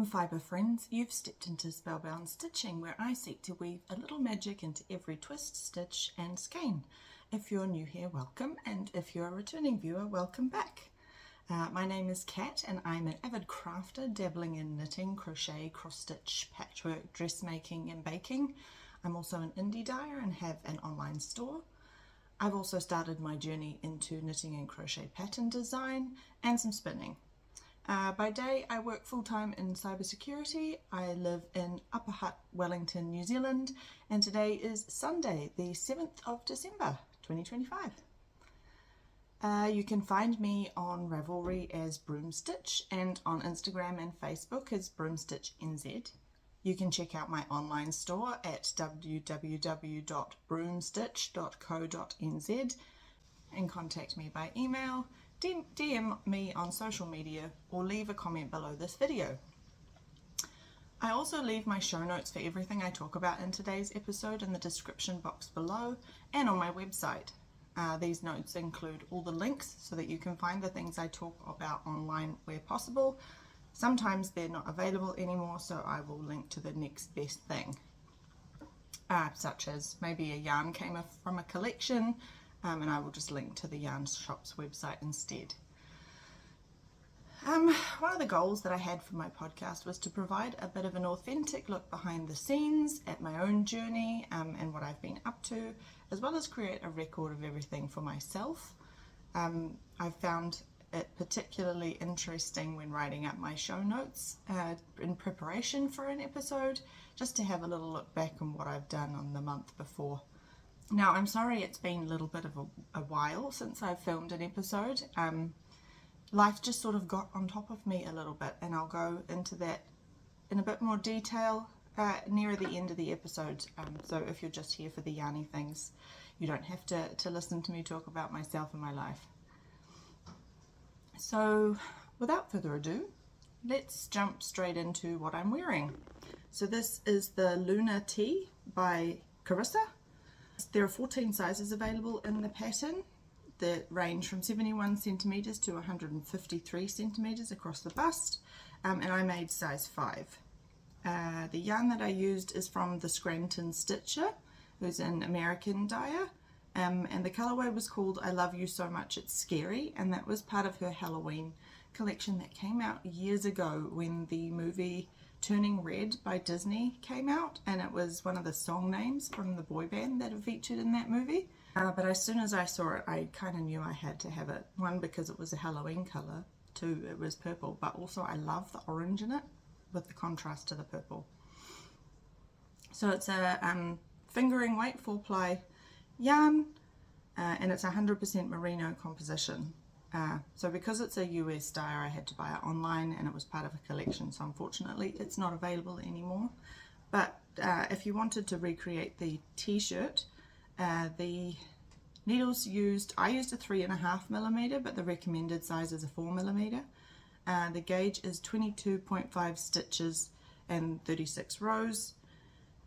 Welcome fibre friends, you've stepped into Spellbound Stitching, where I seek to weave a little magic into every twist, stitch and skein. If you're new here, welcome, and if you're a returning viewer, welcome back. My name is Kat and I'm an avid crafter dabbling in knitting, crochet, cross-stitch, patchwork, dressmaking and baking. I'm also an indie dyer and have an online store. I've also started my journey into knitting and crochet pattern design and some spinning. By day, I work full-time in cybersecurity. I live in Upper Hutt, Wellington, New Zealand, and today is Sunday, the 7th of December, 2025. You can find me on Ravelry as Broomstitch and on Instagram and Facebook as Broomstitch NZ. You can check out my online store at www.broomstitch.co.nz and contact me by email, DM me on social media, or leave a comment below this video. I also leave my show notes for everything I talk about in today's episode in the description box below and on my website. These notes include all the links so that you can find the things I talk about online where possible. Sometimes they're not available anymore, so I will link to the next best thing, such as maybe a yarn came from a collection, and I will just link to the yarn shop's website instead. One of the goals that I had for my podcast was to provide a bit of an authentic look behind the scenes at my own journey and what I've been up to, as well as create a record of everything for myself. I've found it particularly interesting when writing up my show notes in preparation for an episode, just to have a little look back on what I've done on the month before. Now, I'm sorry it's been a little bit of a while since I've filmed an episode. Life just sort of got on top of me a little bit, and I'll go into that in a bit more detail nearer the end of the episode. So if you're just here for the yarny things, you don't have to listen to me talk about myself and my life. So without further ado, let's jump straight into what I'm wearing. So this is the Lunar Tee by Charissa. There are 14 sizes available in the pattern that range from 71 centimeters to 153 centimeters across the bust, and I made size 5. The yarn that I used is from the Scranton Stitcher, who's an American dyer, and the colorway was called I Love You So Much It's Scary, and that was part of her Halloween collection that came out years ago when the movie Turning Red by Disney came out, and it was one of the song names from the boy band that are featured in that movie. But as soon as I saw it, I kind of knew I had to have it. One, because it was a Halloween color. Two, it was purple, but also I love the orange in it with the contrast to the purple. So it's a fingering weight 4-ply yarn, and it's 100% merino composition. So because it's a US dyer, I had to buy it online, and it was part of a collection, so unfortunately it's not available anymore. But if you wanted to recreate the t-shirt, the needles I used a 3.5mm, but the recommended size is a 4mm. The gauge is 22.5 stitches and 36 rows.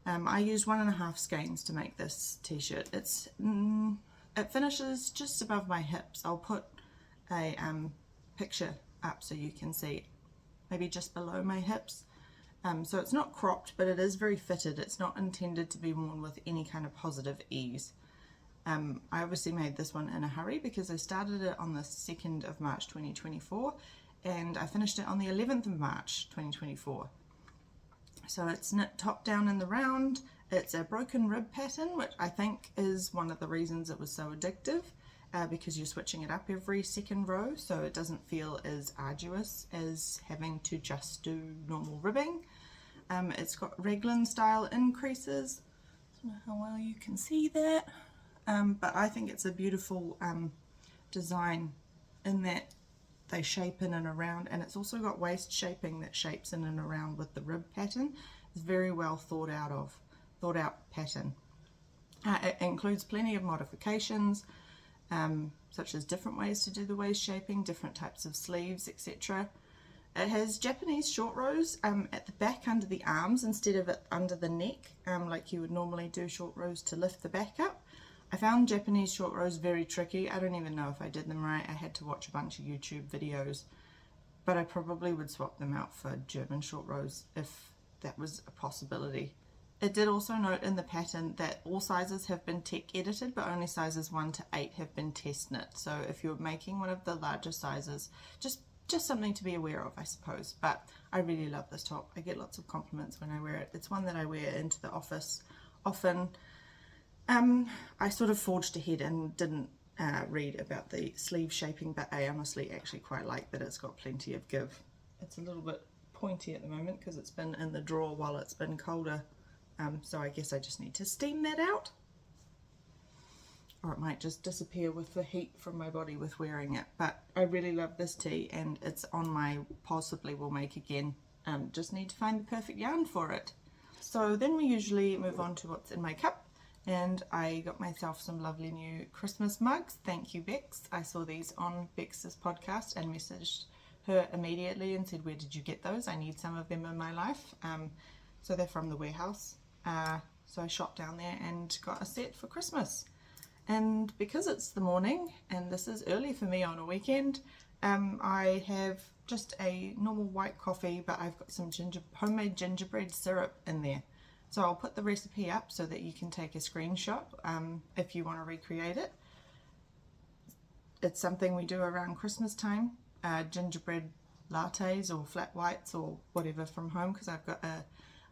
I used 1.5 skeins to make this t-shirt. It finishes just above my hips. I'll put a picture up so you can see, maybe just below my hips. So it's not cropped, but it is very fitted. It's not intended to be worn with any kind of positive ease. I obviously made this one in a hurry because I started it on the 2nd of March 2024 and I finished it on the 11th of March 2024. So it's knit top down in the round. It's a broken rib pattern, which I think is one of the reasons it was so addictive. Because you're switching it up every second row, so it doesn't feel as arduous as having to just do normal ribbing. It's got raglan style increases. I don't know how well you can see that, but I think it's a beautiful design in that they shape in and around, and it's also got waist shaping that shapes in and around with the rib pattern. It's very well thought out pattern. It includes plenty of modifications, such as different ways to do the waist shaping, different types of sleeves, etc. It has Japanese short rows at the back under the arms instead of under the neck, like you would normally do short rows to lift the back up. I found Japanese short rows very tricky. I don't even know if I did them right. I had to watch a bunch of YouTube videos but I probably would swap them out for German short rows if that was a possibility. It did also note in the pattern that all sizes have been tech edited, but only sizes 1 to 8 have been test knit. So if you're making one of the larger sizes, just something to be aware of, I suppose. But I really love this top. I get lots of compliments when I wear it. It's one that I wear into the office often. I sort of forged ahead and didn't read about the sleeve shaping, but I honestly actually quite like that it's got plenty of give. It's a little bit pointy at the moment because it's been in the drawer while it's been colder. So I guess I just need to steam that out, or it might just disappear with the heat from my body with wearing it. But I really love this tee, and it's on my possibly will make again. Just need to find the perfect yarn for it. So then we usually move on to what's in my cup, and I got myself some lovely new Christmas mugs. Thank you, Bex. I saw these on Bex's podcast and messaged her immediately and said, where did you get those? I need some of them in my life. So they're from the warehouse. So I shot down there and got a set for Christmas. And because it's the morning and this is early for me on a weekend, I have just a normal white coffee, but I've got some homemade gingerbread syrup in there. So I'll put the recipe up so that you can take a screenshot if you want to recreate it. It's something we do around Christmas time, gingerbread lattes or flat whites or whatever from home, because I've got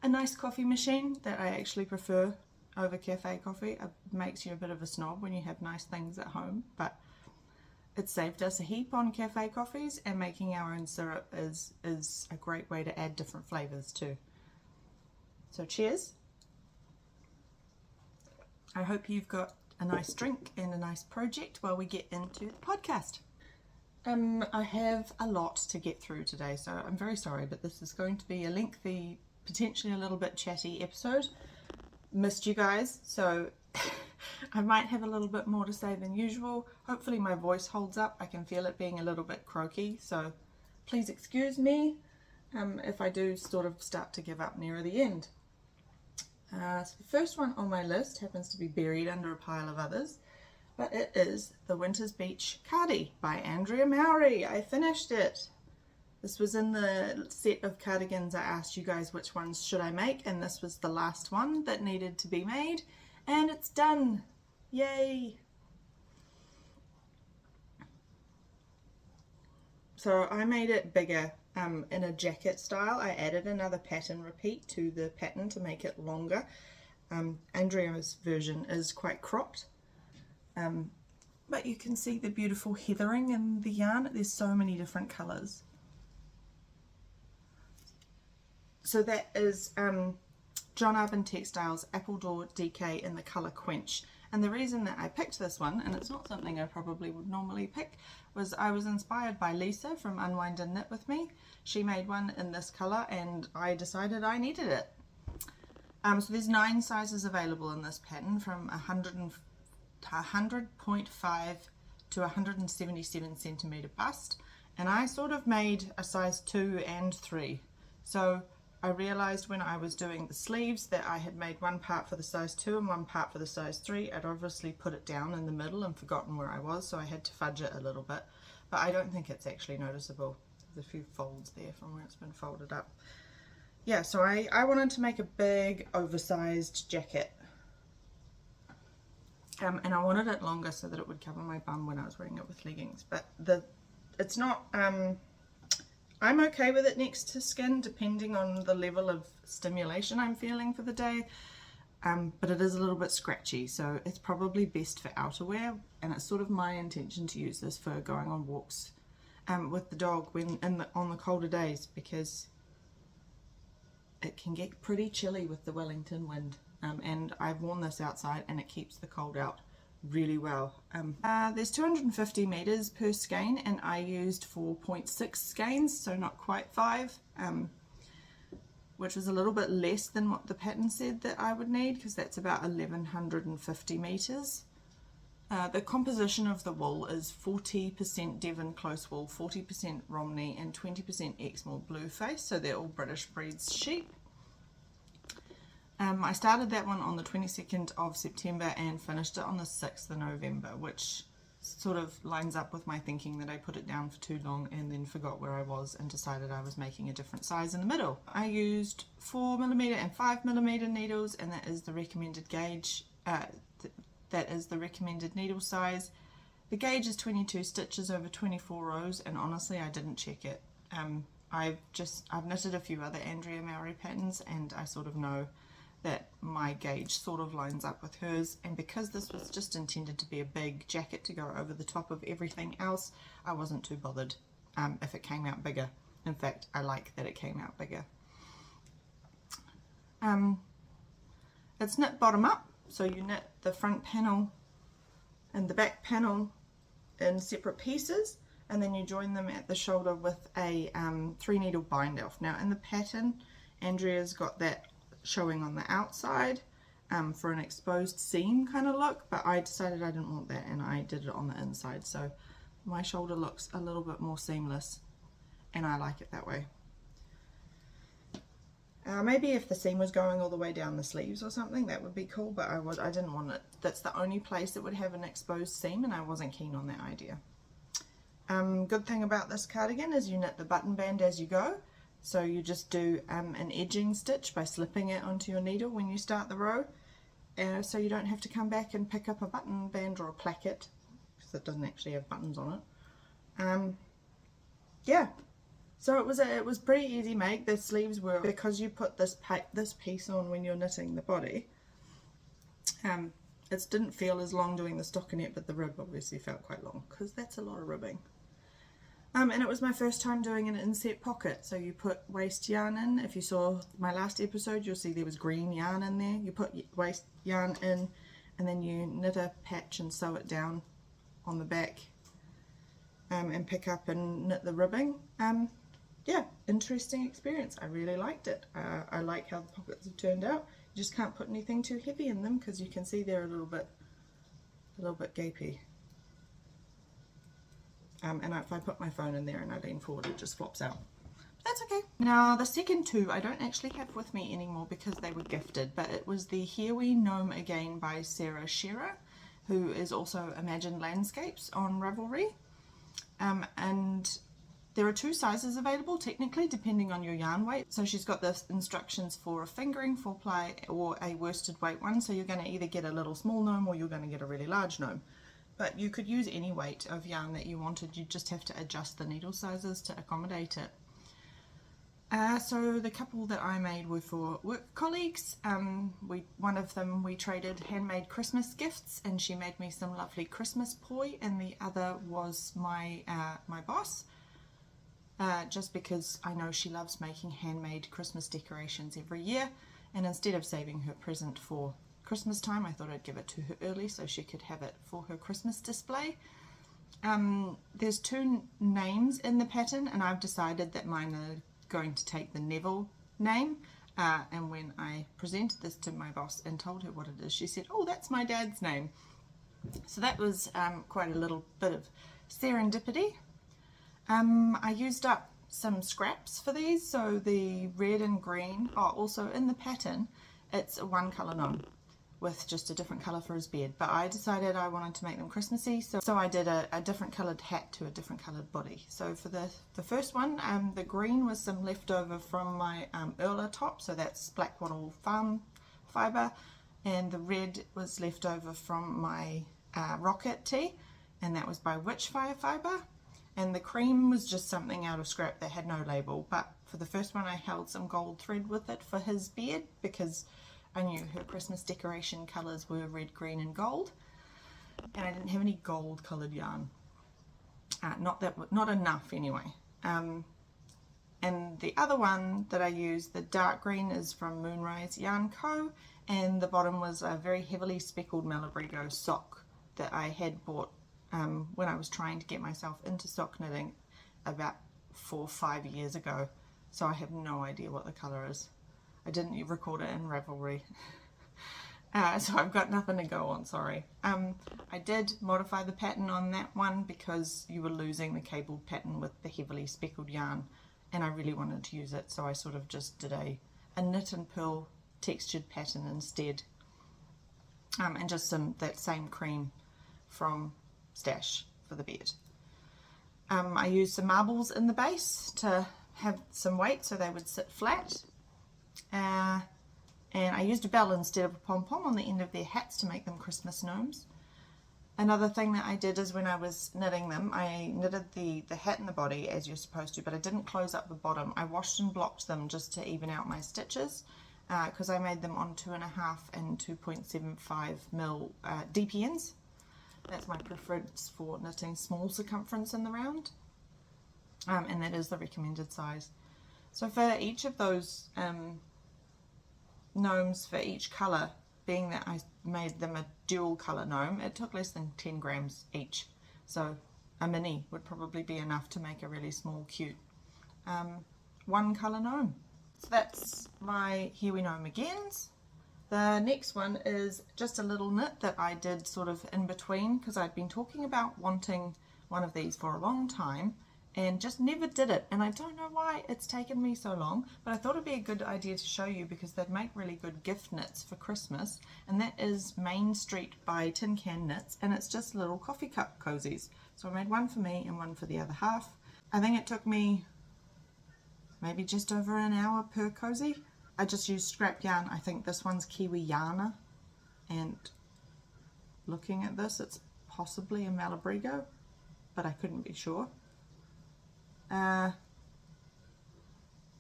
a nice coffee machine that I actually prefer over cafe coffee. It makes you a bit of a snob when you have nice things at home, but it saved us a heap on cafe coffees, and making our own syrup is a great way to add different flavours too. So cheers. I hope you've got a nice drink and a nice project while we get into the podcast. I have a lot to get through today, so I'm very sorry, but this is going to be a lengthy, potentially a little bit chatty episode. Missed you guys, so I might have a little bit more to say than usual. Hopefully my voice holds up. I can feel it being a little bit croaky, so please excuse me if I do sort of start to give up near the end. So the first one on my list happens to be buried under a pile of others, but it is the Winter's Beach Cardi by Andrea Mowri. I finished it. This was in the set of cardigans. I asked you guys which ones should I make, and this was the last one that needed to be made, and it's done. Yay! So I made it bigger in a jacket style. I added another pattern repeat to the pattern to make it longer. Andrea's version is quite cropped, but you can see the beautiful heathering in the yarn. There's so many different colours. So that is John Arbon Textiles Appledore DK in the colour Quench. And the reason that I picked this one, and it's not something I probably would normally pick, was I was inspired by Lisa from Unwind and Knit With Me. She made one in this colour and I decided I needed it. So there's 9 sizes available in this pattern, from 100.5 to 177 centimetre bust, and I sort of made a size 2 and 3. So I realised when I was doing the sleeves that I had made one part for the size 2 and one part for the size 3. I'd obviously put it down in the middle and forgotten where I was, so I had to fudge it a little bit. But I don't think it's actually noticeable. There's a few folds there from where it's been folded up. Yeah, so I wanted to make a big oversized jacket. And I wanted it longer so that it would cover my bum when I was wearing it with leggings. But it's not... I'm okay with it next to skin, depending on the level of stimulation I'm feeling for the day, but it is a little bit scratchy, so it's probably best for outerwear, and it's sort of my intention to use this for going on walks with the dog on the colder days, because it can get pretty chilly with the Wellington wind, and I've worn this outside and it keeps the cold out really well. There's 250 meters per skein, and I used 4.6 skeins, so not quite 5, which was a little bit less than what the pattern said that I would need, because that's about 1150 meters. The composition of the wool is 40% Devon close wool, 40% Romney, and 20% Exmoor Blueface, so they're all British breeds sheep. I started that one on the 22nd of September and finished it on the 6th of November, which sort of lines up with my thinking that I put it down for too long and then forgot where I was and decided I was making a different size in the middle. I used 4mm and 5mm needles, and that is the recommended gauge. That is the recommended needle size. The gauge is 22 stitches over 24 rows, and honestly I didn't check it. I've knitted a few other Andrea Mowri patterns, and I sort of know that my gauge sort of lines up with hers, and because this was just intended to be a big jacket to go over the top of everything else, I wasn't too bothered if it came out bigger. In fact, I like that it came out bigger. It's knit bottom up, so you knit the front panel and the back panel in separate pieces, and then you join them at the shoulder with a 3-needle bind elf. Now in the pattern, Andrea's got that showing on the outside for an exposed seam kind of look, but I decided I didn't want that and I did it on the inside, so my shoulder looks a little bit more seamless and I like it that way. Maybe if the seam was going all the way down the sleeves or something, that would be cool, but I didn't want it. That's the only place that would have an exposed seam, and I wasn't keen on that idea. Good thing about this cardigan is you knit the button band as you go. So you just do an edging stitch by slipping it onto your needle when you start the row, so you don't have to come back and pick up a button band or a placket, because it doesn't actually have buttons on it. Yeah, so it was pretty easy make. The sleeves were, because you put this piece on when you're knitting the body, it didn't feel as long doing the stockinette, but the rib obviously felt quite long, because that's a lot of ribbing. And it was my first time doing an inset pocket, so you put waste yarn in. If you saw my last episode, you'll see there was green yarn in there. You put waste yarn in, and then you knit a patch and sew it down on the back, and pick up and knit the ribbing. Yeah, interesting experience. I really liked it. I like how the pockets have turned out. You just can't put anything too heavy in them, because you can see they're a little bit gapey. And if I put my phone in there and I lean forward, it just flops out. But that's okay. Now the second two I don't actually have with me anymore because they were gifted, but it was the Here We Gnome Again by Schira, who is also Imagine Landscapes on Ravelry. And there are 2 sizes available technically depending on your yarn weight. So she's got the instructions for a fingering 4-ply or a worsted weight one, so you're going to either get a little small gnome or you're going to get a really large gnome. But you could use any weight of yarn that you wanted. You just have to adjust the needle sizes to accommodate it. So the couple that I made were for work colleagues. One of them we traded handmade Christmas gifts, and she made me some lovely Christmas poi, and the other was my boss. Just because I know she loves making handmade Christmas decorations every year, and instead of saving her present for Christmas time, I thought I'd give it to her early so she could have it for her Christmas display. There's 2 names in the pattern, and I've decided that mine are going to take the Neville name, and when I presented this to my boss and told her what it is, she said, "Oh, that's my dad's name." So that was quite a little bit of serendipity. I used up some scraps for these, so the red and green are also in the pattern. It's a 1-colour gnome with just a different colour for his beard, but I decided I wanted to make them Christmassy, so I did a different coloured hat to a different coloured body. So for the first one, the green was some leftover from my Urla top, so that's Black Wattle Farm fibre, and the red was left over from my Rocket tee, and that was by Witchfire fibre, and the cream was just something out of scrap that had no label. But for the first one I held some gold thread with it for his beard, because I knew her Christmas decoration colours were red, green and gold, and I didn't have any gold coloured yarn, not enough anyway. And the other one that I used, the dark green, is from Moonrise Yarn Co, and the bottom was a very heavily speckled Malabrigo sock that I had bought when I was trying to get myself into sock knitting about 4 or 5 years ago, so I have no idea what the colour is. I didn't record it in Ravelry, so I've got nothing to go on, sorry. I did modify the pattern on that one because you were losing the cabled pattern with the heavily speckled yarn, and I really wanted to use it, so I sort of just did a knit and purl textured pattern instead, and just that same cream from stash for the bed. I used some marbles in the base to have some weight so they would sit flat. And I used a bell instead of a pom-pom on the end of their hats to make them Christmas gnomes. Another thing that I did is when I was knitting them, I knitted the hat and the body as you're supposed to, but I didn't close up the bottom. I washed and blocked them just to even out my stitches, because I made them on 2.5 and 2.75mm DPNs. That's my preference for knitting small circumference in the round, and that is the recommended size. So for each of those gnomes, for each colour, being that I made them a dual colour gnome, it took less than 10 grams each. So a mini would probably be enough to make a really small, cute one colour gnome. So that's my Here We Gnome Agains. The next one is just a little knit that I did sort of in between, because I'd been talking about wanting one of these for a long time and just never did it, and I don't know why it's taken me so long, but I thought it'd be a good idea to show you because they'd make really good gift knits for Christmas, and that is Main Street by Tin Can Knits, and it's just little coffee cup cozies. So I made one for me and one for the other half. I think it took me maybe just over an hour per cozy. I just used scrap yarn. I think this one's Kiwi Yarna, and looking at this, it's possibly a Malabrigo, but I couldn't be sure.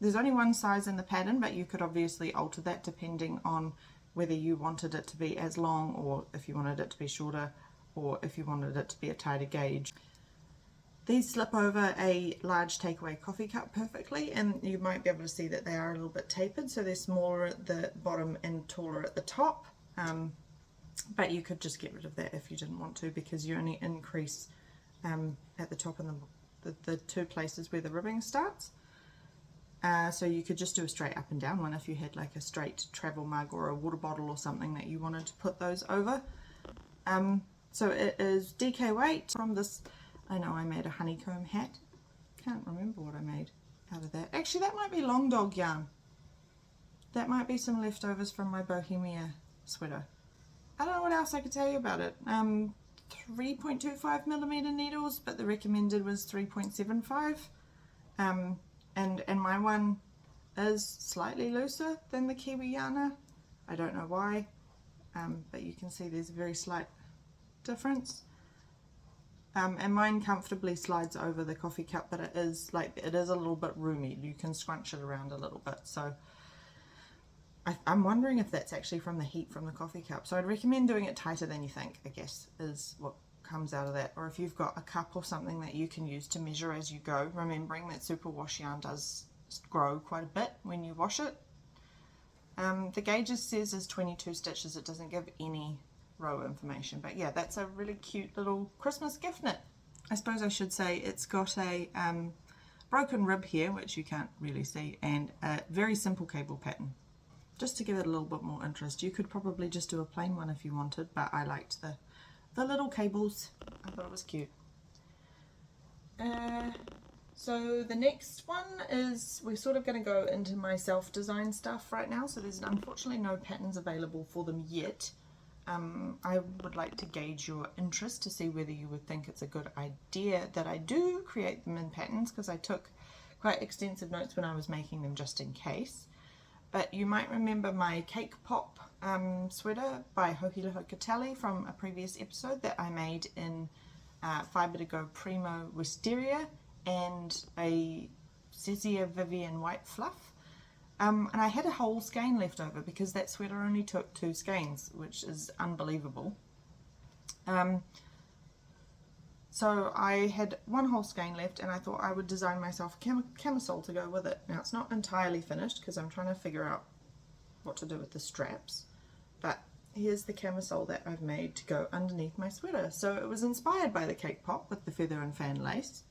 There's only one size in the pattern, but you could obviously alter that depending on whether you wanted it to be as long, or if you wanted it to be shorter, or if you wanted it to be a tighter gauge. These slip over a large takeaway coffee cup perfectly, and you might be able to see that they are a little bit tapered, so they're smaller at the bottom and taller at the top, but you could just get rid of that if you didn't want to, because you only increase at the top and the two places where the ribbing starts. So you could just do a straight up and down one if you had like a straight travel mug or a water bottle or something that you wanted to put those over. So it is DK weight from this. I know I made a honeycomb hat. Can't remember what I made out of that. Actually, that might be long dog yarn. That might be some leftovers from my Bohemia sweater. I don't know what else I could tell you about it. 3.25mm needles, but the recommended was 3.75. And my one is slightly looser than the Kiwi Yarna. I don't know why, but you can see there's a very slight difference. And mine comfortably slides over the coffee cup, but it is a little bit roomy. You can scrunch it around a little bit. So I'm wondering if that's actually from the heat from the coffee cup. So I'd recommend doing it tighter than you think, I guess, is what comes out of that. Or if you've got a cup or something that you can use to measure as you go, remembering that superwash yarn does grow quite a bit when you wash it. The gauges says is 22 stitches. It doesn't give any row information, but yeah, that's a really cute little Christmas gift knit. I suppose I should say it's got a broken rib here, which you can't really see, and a very simple cable pattern. Just to give it a little bit more interest. You could probably just do a plain one if you wanted, but I liked the little cables. I thought it was cute. So the next one is, we're sort of going to go into my self-design stuff right now, so there's unfortunately no patterns available for them yet. I would like to gauge your interest to see whether you would think it's a good idea that I do create them in patterns, because I took quite extensive notes when I was making them just in case. But you might remember my Cake Pop sweater by Hohila Hokatali from a previous episode that I made in Fibre to Go Primo Wisteria and a Cezia Vivian white fluff. And I had a whole skein left over because that sweater only took 2 skeins, which is unbelievable. So I had 1 whole skein left, and I thought I would design myself a camisole to go with it. Now it's not entirely finished because I'm trying to figure out what to do with the straps, but here's the camisole that I've made to go underneath my sweater. So it was inspired by the Cake Pop with the feather and fan lace,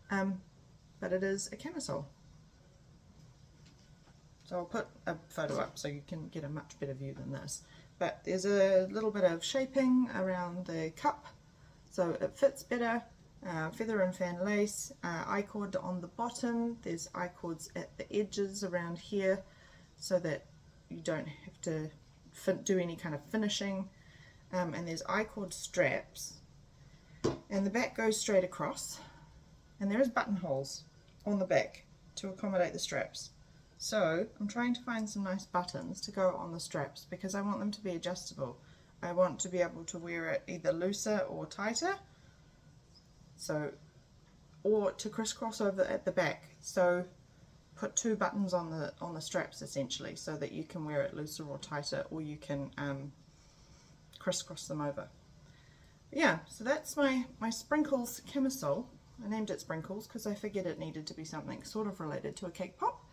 but it is a camisole. So I'll put a photo up so you can get a much better view than this. But there's a little bit of shaping around the cup, so it fits better. Feather and fan lace, I-cord on the bottom. There's I-cords at the edges around here so that you don't have to do any kind of finishing. And there's I-cord straps and the back goes straight across, and there is buttonholes on the back to accommodate the straps. So I'm trying to find some nice buttons to go on the straps because I want them to be adjustable. I want to be able to wear it either looser or tighter, so, or to crisscross over at the back. So put two buttons on the straps essentially, so that you can wear it looser or tighter, or you can crisscross them over. Yeah, so that's my Sprinkles camisole. I named it Sprinkles because I figured it needed to be something sort of related to a cake pop.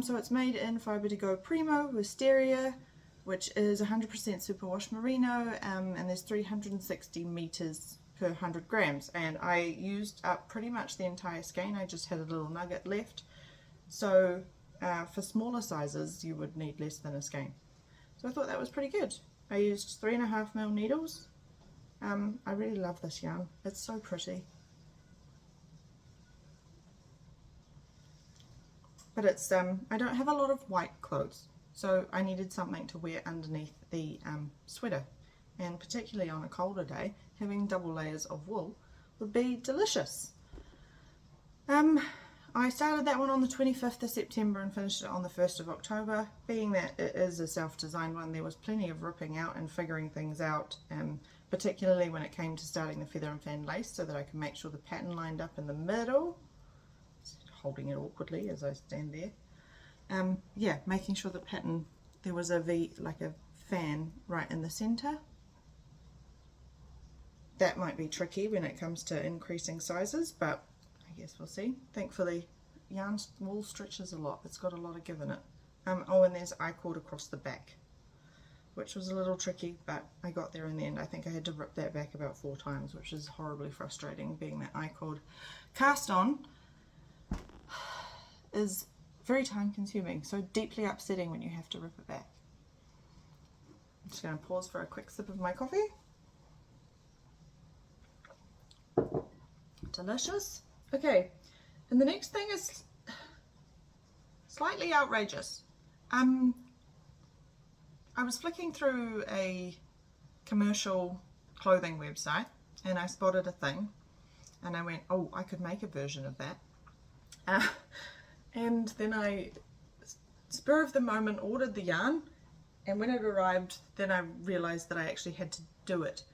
So it's made in Fibre de Go Primo Wisteria, which is 100% superwash merino, and there's 360 meters per 100 grams, and I used up pretty much the entire skein. I just had a little nugget left. So for smaller sizes you would need less than a skein. So I thought that was pretty good. I used 3.5mm needles. I really love this yarn. It's so pretty. But it's I don't have a lot of white clothes, so I needed something to wear underneath the sweater, and particularly on a colder day, having double layers of wool would be delicious. I started that one on the 25th of September and finished it on the 1st of October. Being that it is a self-designed one, there was plenty of ripping out and figuring things out, particularly when it came to starting the feather and fan lace, so that I can make sure the pattern lined up in the middle, holding it awkwardly as I stand there. Yeah, making sure the pattern, there was a V, like a fan right in the center. That might be tricky when it comes to increasing sizes, but I guess we'll see. Thankfully, yarn wool stretches a lot. It's got a lot of give in it. Oh, and there's I-cord across the back, which was a little tricky, but I got there in the end. I think I had to rip that back about 4 times, which is horribly frustrating, being that I-cord cast on is very time consuming, so deeply upsetting when you have to rip it back. I'm just going to pause for a quick sip of my coffee. Delicious. Okay, and the next thing is slightly outrageous. I was flicking through a commercial clothing website and I spotted a thing and I went, oh, I could make a version of that. And then I, spur of the moment, ordered the yarn, and when it arrived then I realized that I actually had to do it.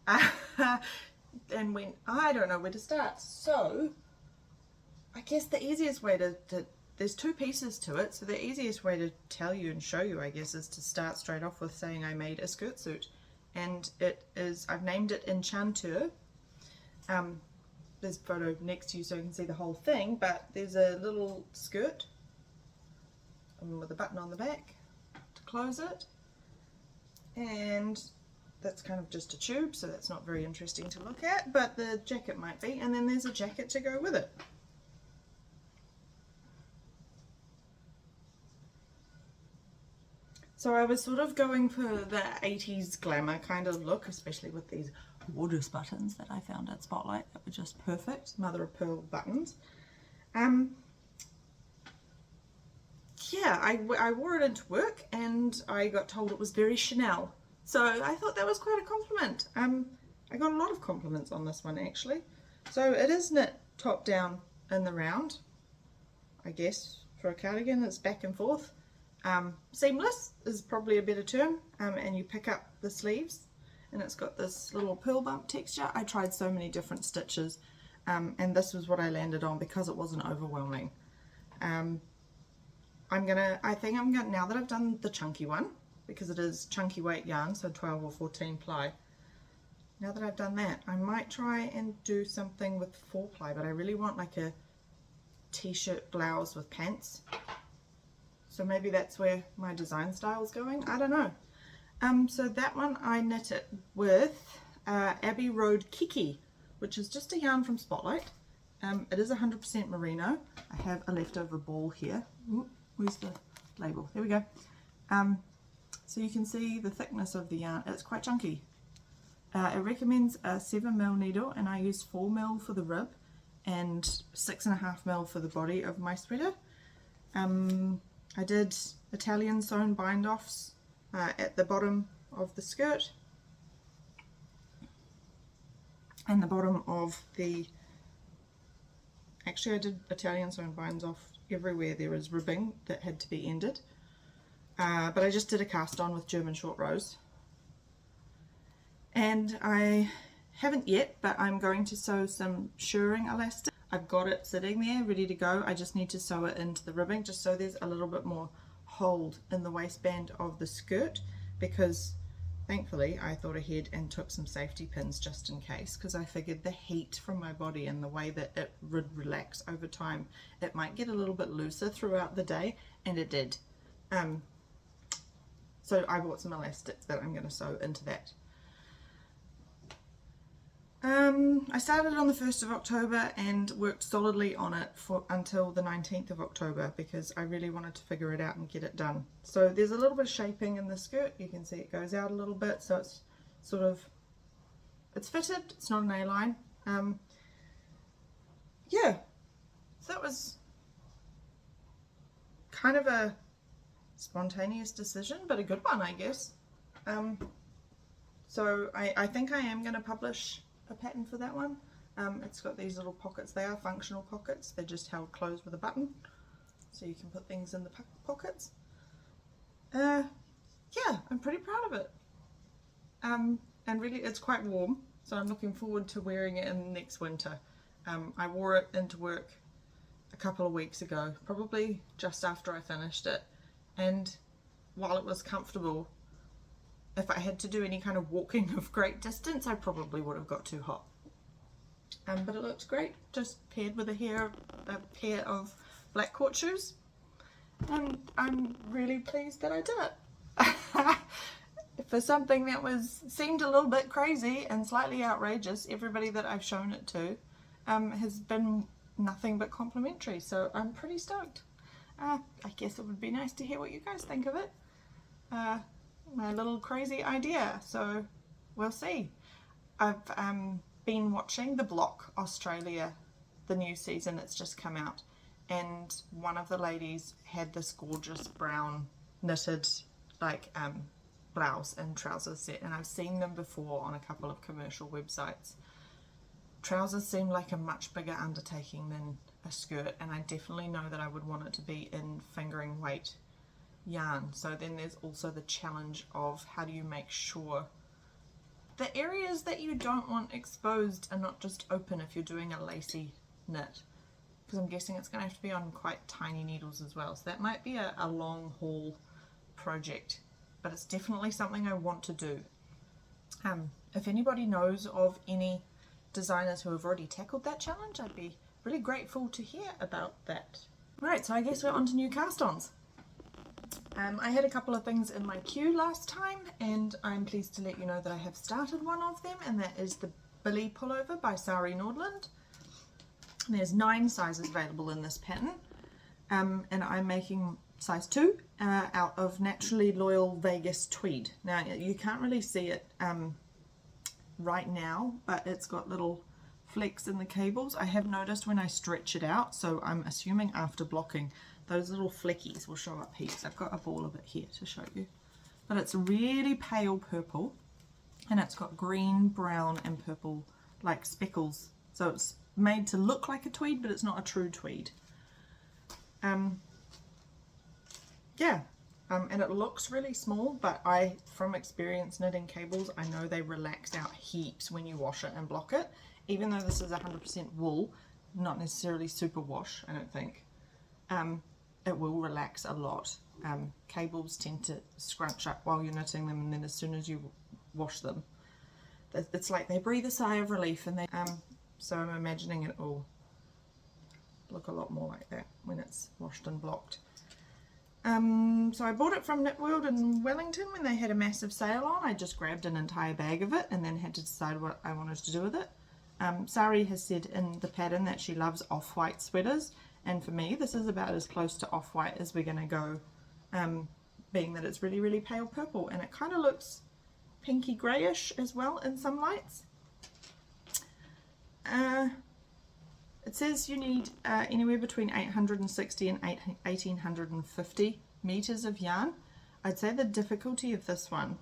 And went, I don't know where to start. So I guess the easiest way to there's 2 pieces to it, so the easiest way to tell you and show you, I guess, is to start straight off with saying I made a skirt suit, and it is, I've named it Enchanteur. There's a photo next to you so you can see the whole thing, but there's a little skirt with a button on the back to close it, and that's kind of just a tube, so that's not very interesting to look at, but the jacket might be, and then there's a jacket to go with it. So I was sort of going for the 80s glamour kind of look, especially with these gorgeous buttons that I found at Spotlight that were just perfect, mother of pearl buttons. Yeah, I wore it into work and I got told it was very Chanel. So I thought that was quite a compliment. I got a lot of compliments on this one actually. So it is knit top down in the round, I guess, for a cardigan. It's back and forth. Seamless is probably a better term, and you pick up the sleeves and it's got this little pearl bump texture. I tried so many different stitches, and this was what I landed on because it wasn't overwhelming. I think I'm gonna, now that I've done the chunky one, because it is chunky weight yarn, so 12 or 14 ply, now that I've done that, I might try and do something with 4 ply, but I really want like a t-shirt blouse with pants. So maybe that's where my design style is going. I don't know. So that one I knit it with Abbey Road Kiki, which is just a yarn from Spotlight. It is 100% merino. I have a leftover ball here. Ooh, where's the label? There we go. So you can see the thickness of the yarn. It's quite chunky. It recommends a 7mm needle, and I used 4mm for the rib and 6.5mm for the body of my sweater. I did Italian sewn bind offs at the bottom of the skirt. and the bottom of the, actually I did Italian sewn binds off everywhere there is ribbing that had to be ended, but I just did a cast on with German short rows, and I haven't yet, but I'm going to sew some shirring elastic. I've got it sitting there ready to go. I just need to sew it into the ribbing just so there's a little bit more hold in the waistband of the skirt, because thankfully I thought ahead and took some safety pins just in case, because I figured the heat from my body and the way that it would relax over time, it might get a little bit looser throughout the day, and it did. So I bought some elastic that I'm going to sew into that. I started on the 1st of October and worked solidly on it until the 19th of October because I really wanted to figure it out and get it done. So there's a little bit of shaping in the skirt. You can see it goes out a little bit, so it's sort of, it's fitted, it's not an A-line. Yeah, so that was kind of a spontaneous decision, but a good one, I guess. So I think I am going to publish a pattern for that one. It's got these little pockets. They are functional pockets, they're just held closed with a button, so you can put things in the pockets. Yeah, I'm pretty proud of it, and really it's quite warm, so I'm looking forward to wearing it in next winter. I wore it into work a couple of weeks ago, probably just after I finished it, and while it was comfortable, if I had to do any kind of walking of great distance, I probably would have got too hot. But it looks great, just paired with a pair of black court shoes. And I'm really pleased that I did it. For something that seemed a little bit crazy and slightly outrageous, everybody that I've shown it to has been nothing but complimentary. So I'm pretty stoked. I guess it would be nice to hear what you guys think of it. My little crazy idea, so we'll see. I've been watching The Block Australia, the new season that's just come out, and one of the ladies had this gorgeous brown knitted like blouse and trousers set, and I've seen them before on a couple of commercial websites. Trousers seem like a much bigger undertaking than a skirt, and I definitely know that I would want it to be in fingering weight yarn. So then there's also the challenge of how do you make sure the areas that you don't want exposed are not just open if you're doing a lacy knit, because I'm guessing it's going to have to be on quite tiny needles as well, so that might be a long haul project, but it's definitely something I want to do. If anybody knows of any designers who have already tackled that challenge, I'd be really grateful to hear about that. Right, so I guess we're on to new cast-ons. I had a couple of things in my queue last time, and I'm pleased to let you know that I have started one of them, and that is the Billie Pullover by Sari Nordland. There's 9 sizes available in this pattern, and I'm making size 2 out of Naturally Loyal Vegas tweed. Now you can't really see it right now, but it's got little flecks in the cables. I have noticed when I stretch it out, so I'm assuming after blocking, those little fleckies will show up heaps. I've got a ball of it here to show you. But it's really pale purple, and it's got green, brown and purple like speckles. So it's made to look like a tweed, but it's not a true tweed. Yeah, and it looks really small, but from experience knitting cables, I know they relax out heaps when you wash it and block it. Even though this is 100% wool, not necessarily super wash, I don't think. It will relax a lot. Cables tend to scrunch up while you're knitting them, and then as soon as you wash them, it's like they breathe a sigh of relief, and so I'm imagining it will look a lot more like that when it's washed and blocked. So I bought it from Knit World in Wellington when they had a massive sale on. I just grabbed an entire bag of it and then had to decide what I wanted to do with it. Sari has said in the pattern that she loves off-white sweaters, and for me this is about as close to off-white as we're going to go, being that it's really, really pale purple, and it kind of looks pinky greyish as well in some lights. It says you need anywhere between 860 and 1850 meters of yarn. I'd say the difficulty of this one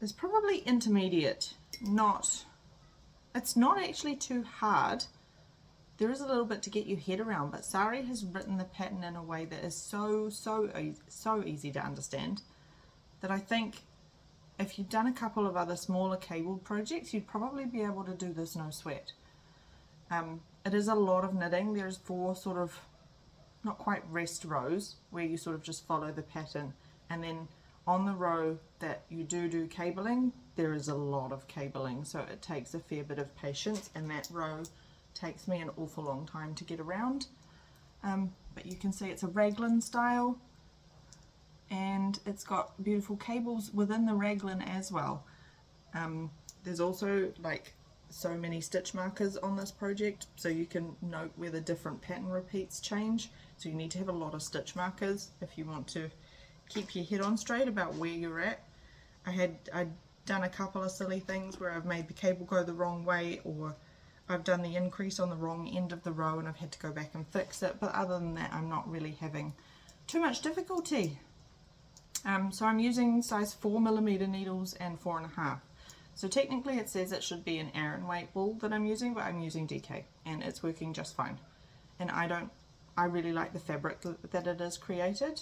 is probably intermediate, not It's not actually too hard. There is a little bit to get your head around, but Sari has written the pattern in a way that is so easy to understand that I think if you've done a couple of other smaller cabled projects, you'd probably be able to do this no sweat. It is a lot of knitting. There's 4 sort of not quite rest rows where you sort of just follow the pattern, and then on the row that you do cabling, there is a lot of cabling, so it takes a fair bit of patience, and that row takes me an awful long time to get around. But you can see it's a raglan style, and it's got beautiful cables within the raglan as well. There's also like so many stitch markers on this project, so you can note where the different pattern repeats change, so you need to have a lot of stitch markers if you want to keep your head on straight about where you're at. I'd done a couple of silly things where I've made the cable go the wrong way, or I've done the increase on the wrong end of the row and I've had to go back and fix it, but other than that I'm not really having too much difficulty. So I'm using size 4mm needles and 4.5. So technically it says it should be an Aran weight wool that I'm using, but I'm using DK and it's working just fine. And I really like the fabric that it has created.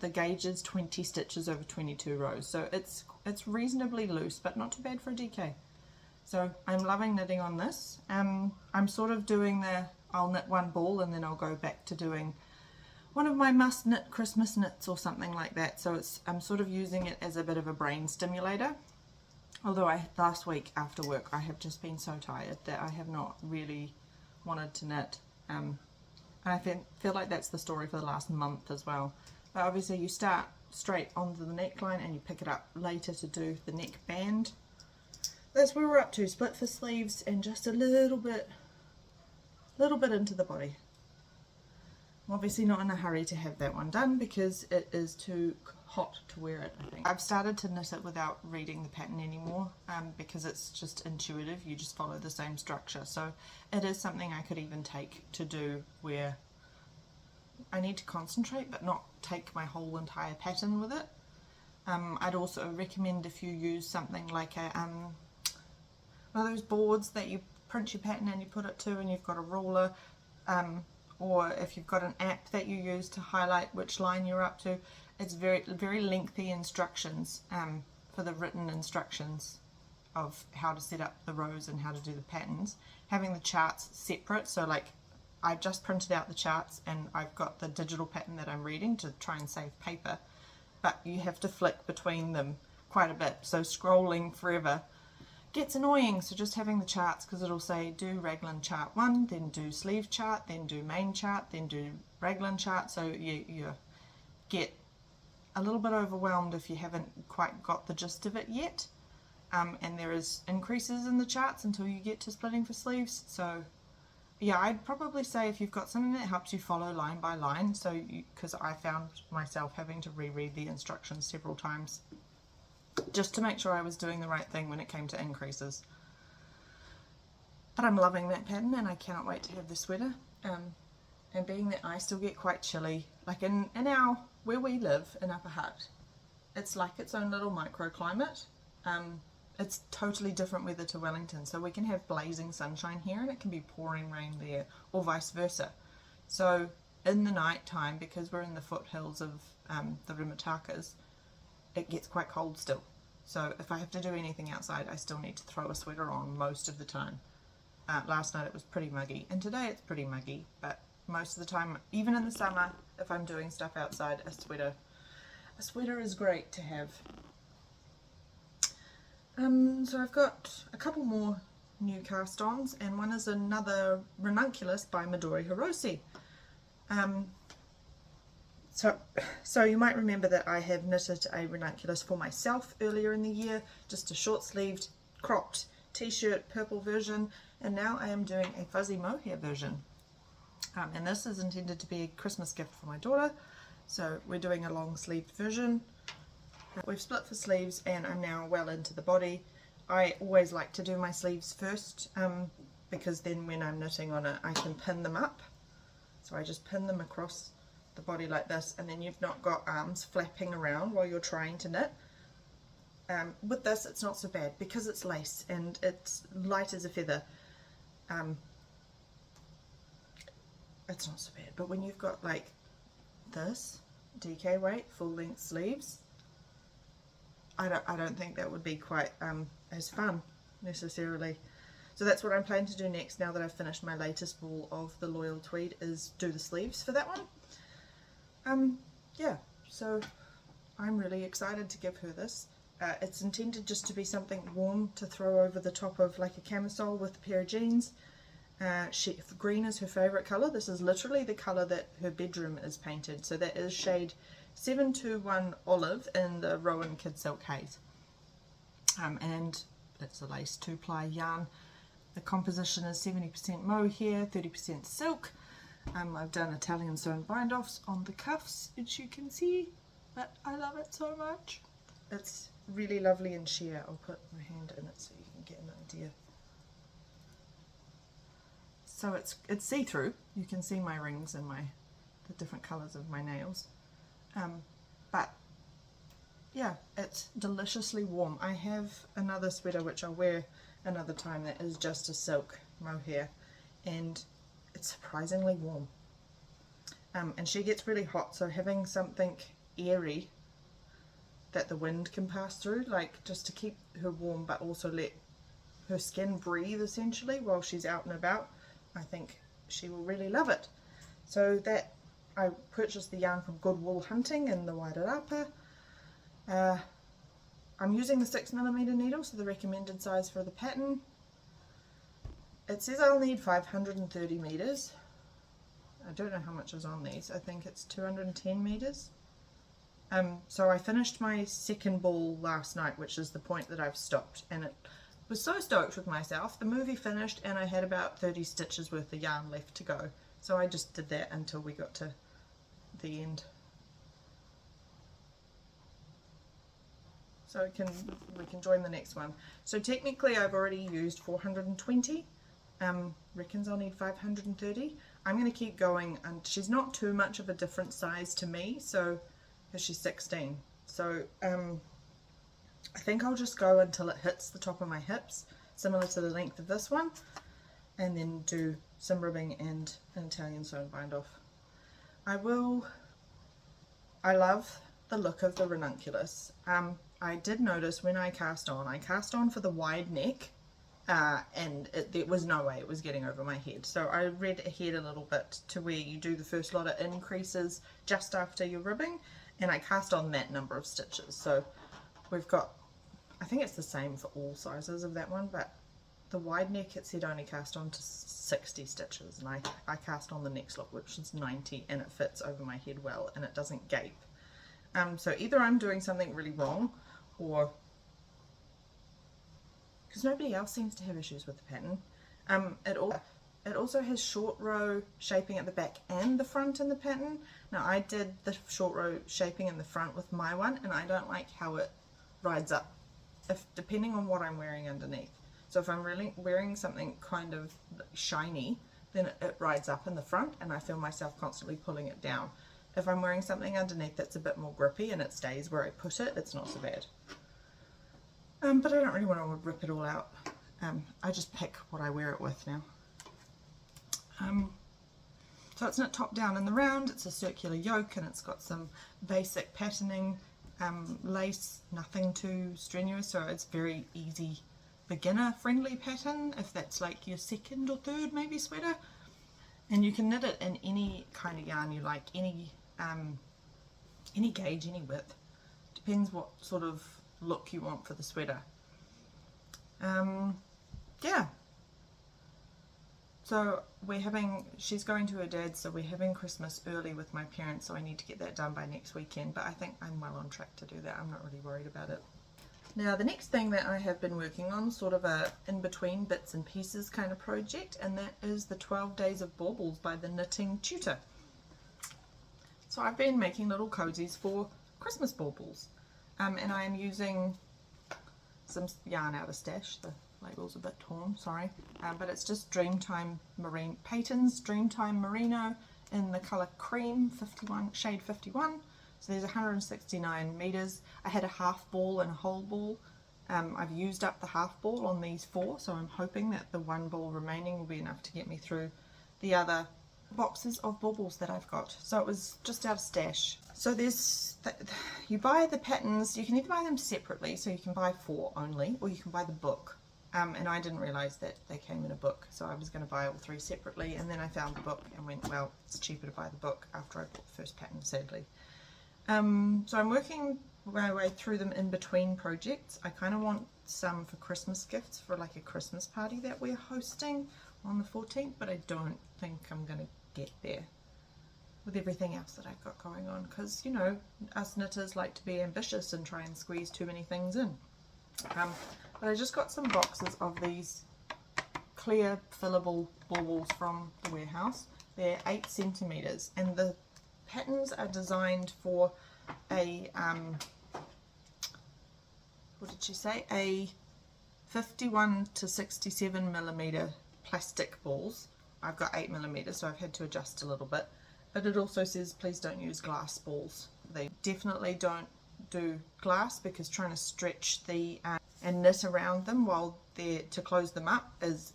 The gauge is 20 stitches over 22 rows, so it's reasonably loose, but not too bad for a DK. So I'm loving knitting on this. I'm sort of doing I'll knit one ball and then I'll go back to doing one of my must knit Christmas knits or something like that. So I'm sort of using it as a bit of a brain stimulator. Although last week after work I have just been so tired that I have not really wanted to knit. And I feel like that's the story for the last month as well. But obviously you start straight onto the neckline and you pick it up later to do the neck band. That's where we're up to, split for sleeves and just a little bit into the body. I'm obviously not in a hurry to have that one done because it is too hot to wear it, I think. I've started to knit it without reading the pattern anymore because it's just intuitive, you just follow the same structure. So it is something I could even take to do where I need to concentrate but not take my whole entire pattern with it. I'd also recommend if you use something like one of those boards that you print your pattern and you put it to and you've got a ruler, or if you've got an app that you use to highlight which line you're up to. It's very lengthy instructions for the written instructions of how to set up the rows and how to do the patterns. Having the charts separate, so like I've just printed out the charts and I've got the digital pattern that I'm reading to try and save paper, but you have to flick between them quite a bit, so scrolling forever gets annoying. So just having the charts, because it'll say do raglan chart 1, then do sleeve chart, then do main chart, then do raglan chart, so you get a little bit overwhelmed if you haven't quite got the gist of it yet. And there is increases in the charts until you get to splitting for sleeves. So yeah, I'd probably say if you've got something that helps you follow line by line, so because I found myself having to reread the instructions several times just to make sure I was doing the right thing when it came to increases. But I'm loving that pattern and I cannot wait to have the sweater. And being that I still get quite chilly, like in where we live in Upper Hutt, it's like its own little microclimate. It's totally different weather to Wellington, so we can have blazing sunshine here and it can be pouring rain there, or vice versa. So in the night time, because we're in the foothills of the Rimatakas, it gets quite cold still. So if I have to do anything outside, I still need to throw a sweater on most of the time. Last night it was pretty muggy, and today it's pretty muggy, but most of the time, even in the summer, if I'm doing stuff outside, a sweater is great to have. So I've got a couple more new cast-ons, and one is another Ranunculus by Midor Hirosi. So you might remember that I have knitted a Ranunculus for myself earlier in the year, just a short-sleeved, cropped t-shirt, purple version, and now I am doing a fuzzy mohair version. And this is intended to be a Christmas gift for my daughter, so we're doing a long-sleeved version. We've split for sleeves and I'm now well into the body. I always like to do my sleeves first because then when I'm knitting on it I can pin them up. So I just pin them across the body like this, and then you've not got arms flapping around while you're trying to knit. With this it's not so bad because it's lace and it's light as a feather. It's not so bad, but when you've got like this DK weight full length sleeves, I don't think that would be quite as fun necessarily. So that's what I'm planning to do next, now that I've finished my latest ball of the Loyal Tweed, is do the sleeves for that one. Yeah, so I'm really excited to give her this. It's intended just to be something warm to throw over the top of like a camisole with a pair of jeans. Green is her favourite colour. This is literally the colour that her bedroom is painted. So that is shade 721 Olive in the Rowan Kid Silk Haze. And it's a lace 2-ply yarn. The composition is 70% mohair, 30% silk. I've done Italian sewn bind-offs on the cuffs, which you can see, but I love it so much. It's really lovely in sheer. I'll put my hand in it so you can get an idea. So it's see-through. You can see my rings and the different colours of my nails. But yeah, it's deliciously warm. I have another sweater which I'll wear another time that is just a silk mohair, and it's surprisingly warm. And she gets really hot, so having something airy that the wind can pass through, like just to keep her warm but also let her skin breathe essentially while she's out and about, I think she will really love it. So that, I purchased the yarn from Goodwool Hunting in the Wairarapa. I'm using the 6mm needle, so the recommended size for the pattern. It says I'll need 530 meters. I don't know how much is on these. I think it's 210 meters. So I finished my second ball last night, which is the point that I've stopped, and it was so stoked with myself. The movie finished and I had about 30 stitches worth of yarn left to go, so I just did that until we got to the end. So we can join the next one. So technically I've already used 420. Reckons I'll need 530. I'm going to keep going, and she's not too much of a different size to me, so because she's 16. So I think I'll just go until it hits the top of my hips, similar to the length of this one, and then do some ribbing and an Italian sewn bind off. I love the look of the Ranunculus. I did notice when I cast on for the wide neck, and there was no way it was getting over my head. So I read ahead a little bit to where you do the first lot of increases just after your ribbing, and I cast on that number of stitches. So we've got, I think it's the same for all sizes of that one, but the wide neck it said only cast on to 60 stitches, and I cast on the next lot, which is 90, and it fits over my head well and it doesn't gape. So either I'm doing something really wrong, or because nobody else seems to have issues with the pattern. It also has short row shaping at the back and the front in the pattern. Now I did the short row shaping in the front with my one, and I don't like how it rides up, depending on what I'm wearing underneath. So if I'm really wearing something kind of shiny, then it rides up in the front and I feel myself constantly pulling it down. If I'm wearing something underneath that's a bit more grippy and it stays where I put it, it's not so bad. But I don't really want to rip it all out. I just pick what I wear it with now. So it's not top down in the round, it's a circular yoke, and it's got some basic patterning, lace, nothing too strenuous, so it's very easy, beginner friendly pattern if that's like your second or third maybe sweater. And you can knit it in any kind of yarn you like, any gauge, any width. Depends what sort of look you want for the sweater. Yeah. So she's going to her dad's, so we're having Christmas early with my parents, so I need to get that done by next weekend, but I think I'm well on track to do that. I'm not really worried about it. Now the next thing that I have been working on, sort of a in-between bits and pieces kind of project, and that is the 12 Days of Baubles by the Knitting Tutor. So I've been making little cozies for Christmas baubles, and I am using some yarn out of stash. The label's a bit torn, sorry, but it's just Dreamtime Marine Peyton's Dreamtime Merino in the colour cream 51, shade 51. So there's 169 meters. I had a half ball and a whole ball. I've used up the half ball on these 4, so I'm hoping that the 1 ball remaining will be enough to get me through the other boxes of baubles that I've got. So it was just out of stash. So there's, you buy the patterns, you can either buy them separately, so you can buy 4 only, or you can buy the book. And I didn't realise that they came in a book, so I was going to buy all 3 separately, and then I found the book and went, well, it's cheaper to buy the book after I bought the first pattern, sadly. So I'm working my way through them in between projects. I kind of want some for Christmas gifts for like a Christmas party that we're hosting on the 14th, but I don't think I'm going to get there with everything else that I've got going on, because, you know, us knitters like to be ambitious and try and squeeze too many things in. But I just got some boxes of these clear fillable baubles from the warehouse. They're 8 centimeters, and the patterns are designed for a what did she say, a 51 to 67 millimeter plastic balls. I've got 8 millimeters, so I've had to adjust a little bit, but it also says please don't use glass balls. They definitely don't do glass, because trying to stretch the and knit around them while they're to close them up is,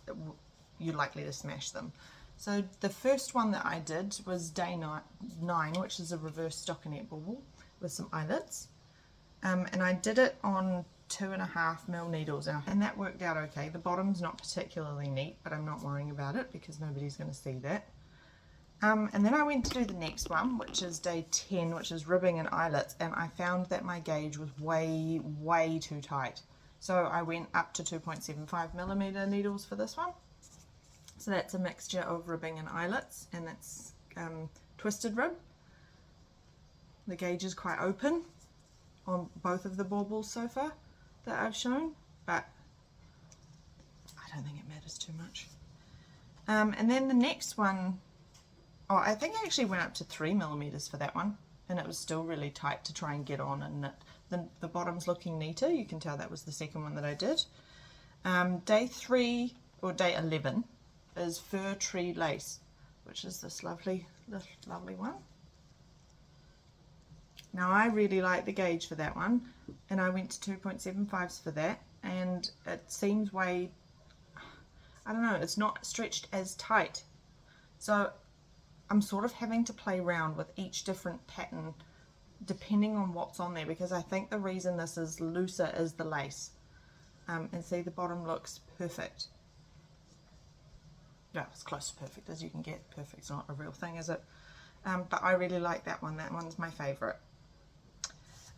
you're likely to smash them. So the first one that I did was day 9, which is a reverse stockinette bauble with some eyelets, and I did it on 2.5 mil needles, and that worked out okay. The bottom's not particularly neat, but I'm not worrying about it because nobody's going to see that. And then I went to do the next one, which is day 10, which is ribbing and eyelets, and I found that my gauge was way too tight. So I went up to 2.75 millimeter needles for this one. So that's a mixture of ribbing and eyelets, and it's twisted rib. The gauge is quite open on both of the baubles so far that I've shown, but I don't think it matters too much. And then the next one, oh, I think I actually went up to 3 millimeters for that one, and it was still really tight to try and get on and knit. The bottom's looking neater. You can tell that was the second one that I did. Day 3 or day 11 is fir tree lace, which is this lovely one. Now I really like the gauge for that one, and I went to 2.75s for that, and it seems way, I don't know, it's not stretched as tight. So I'm sort of having to play around with each different pattern depending on what's on there, because I think the reason this is looser is the lace. And see, the bottom looks perfect. Yeah, it's close to perfect as you can get. Perfect's not a real thing, is it? But I really like that one. That one's my favourite.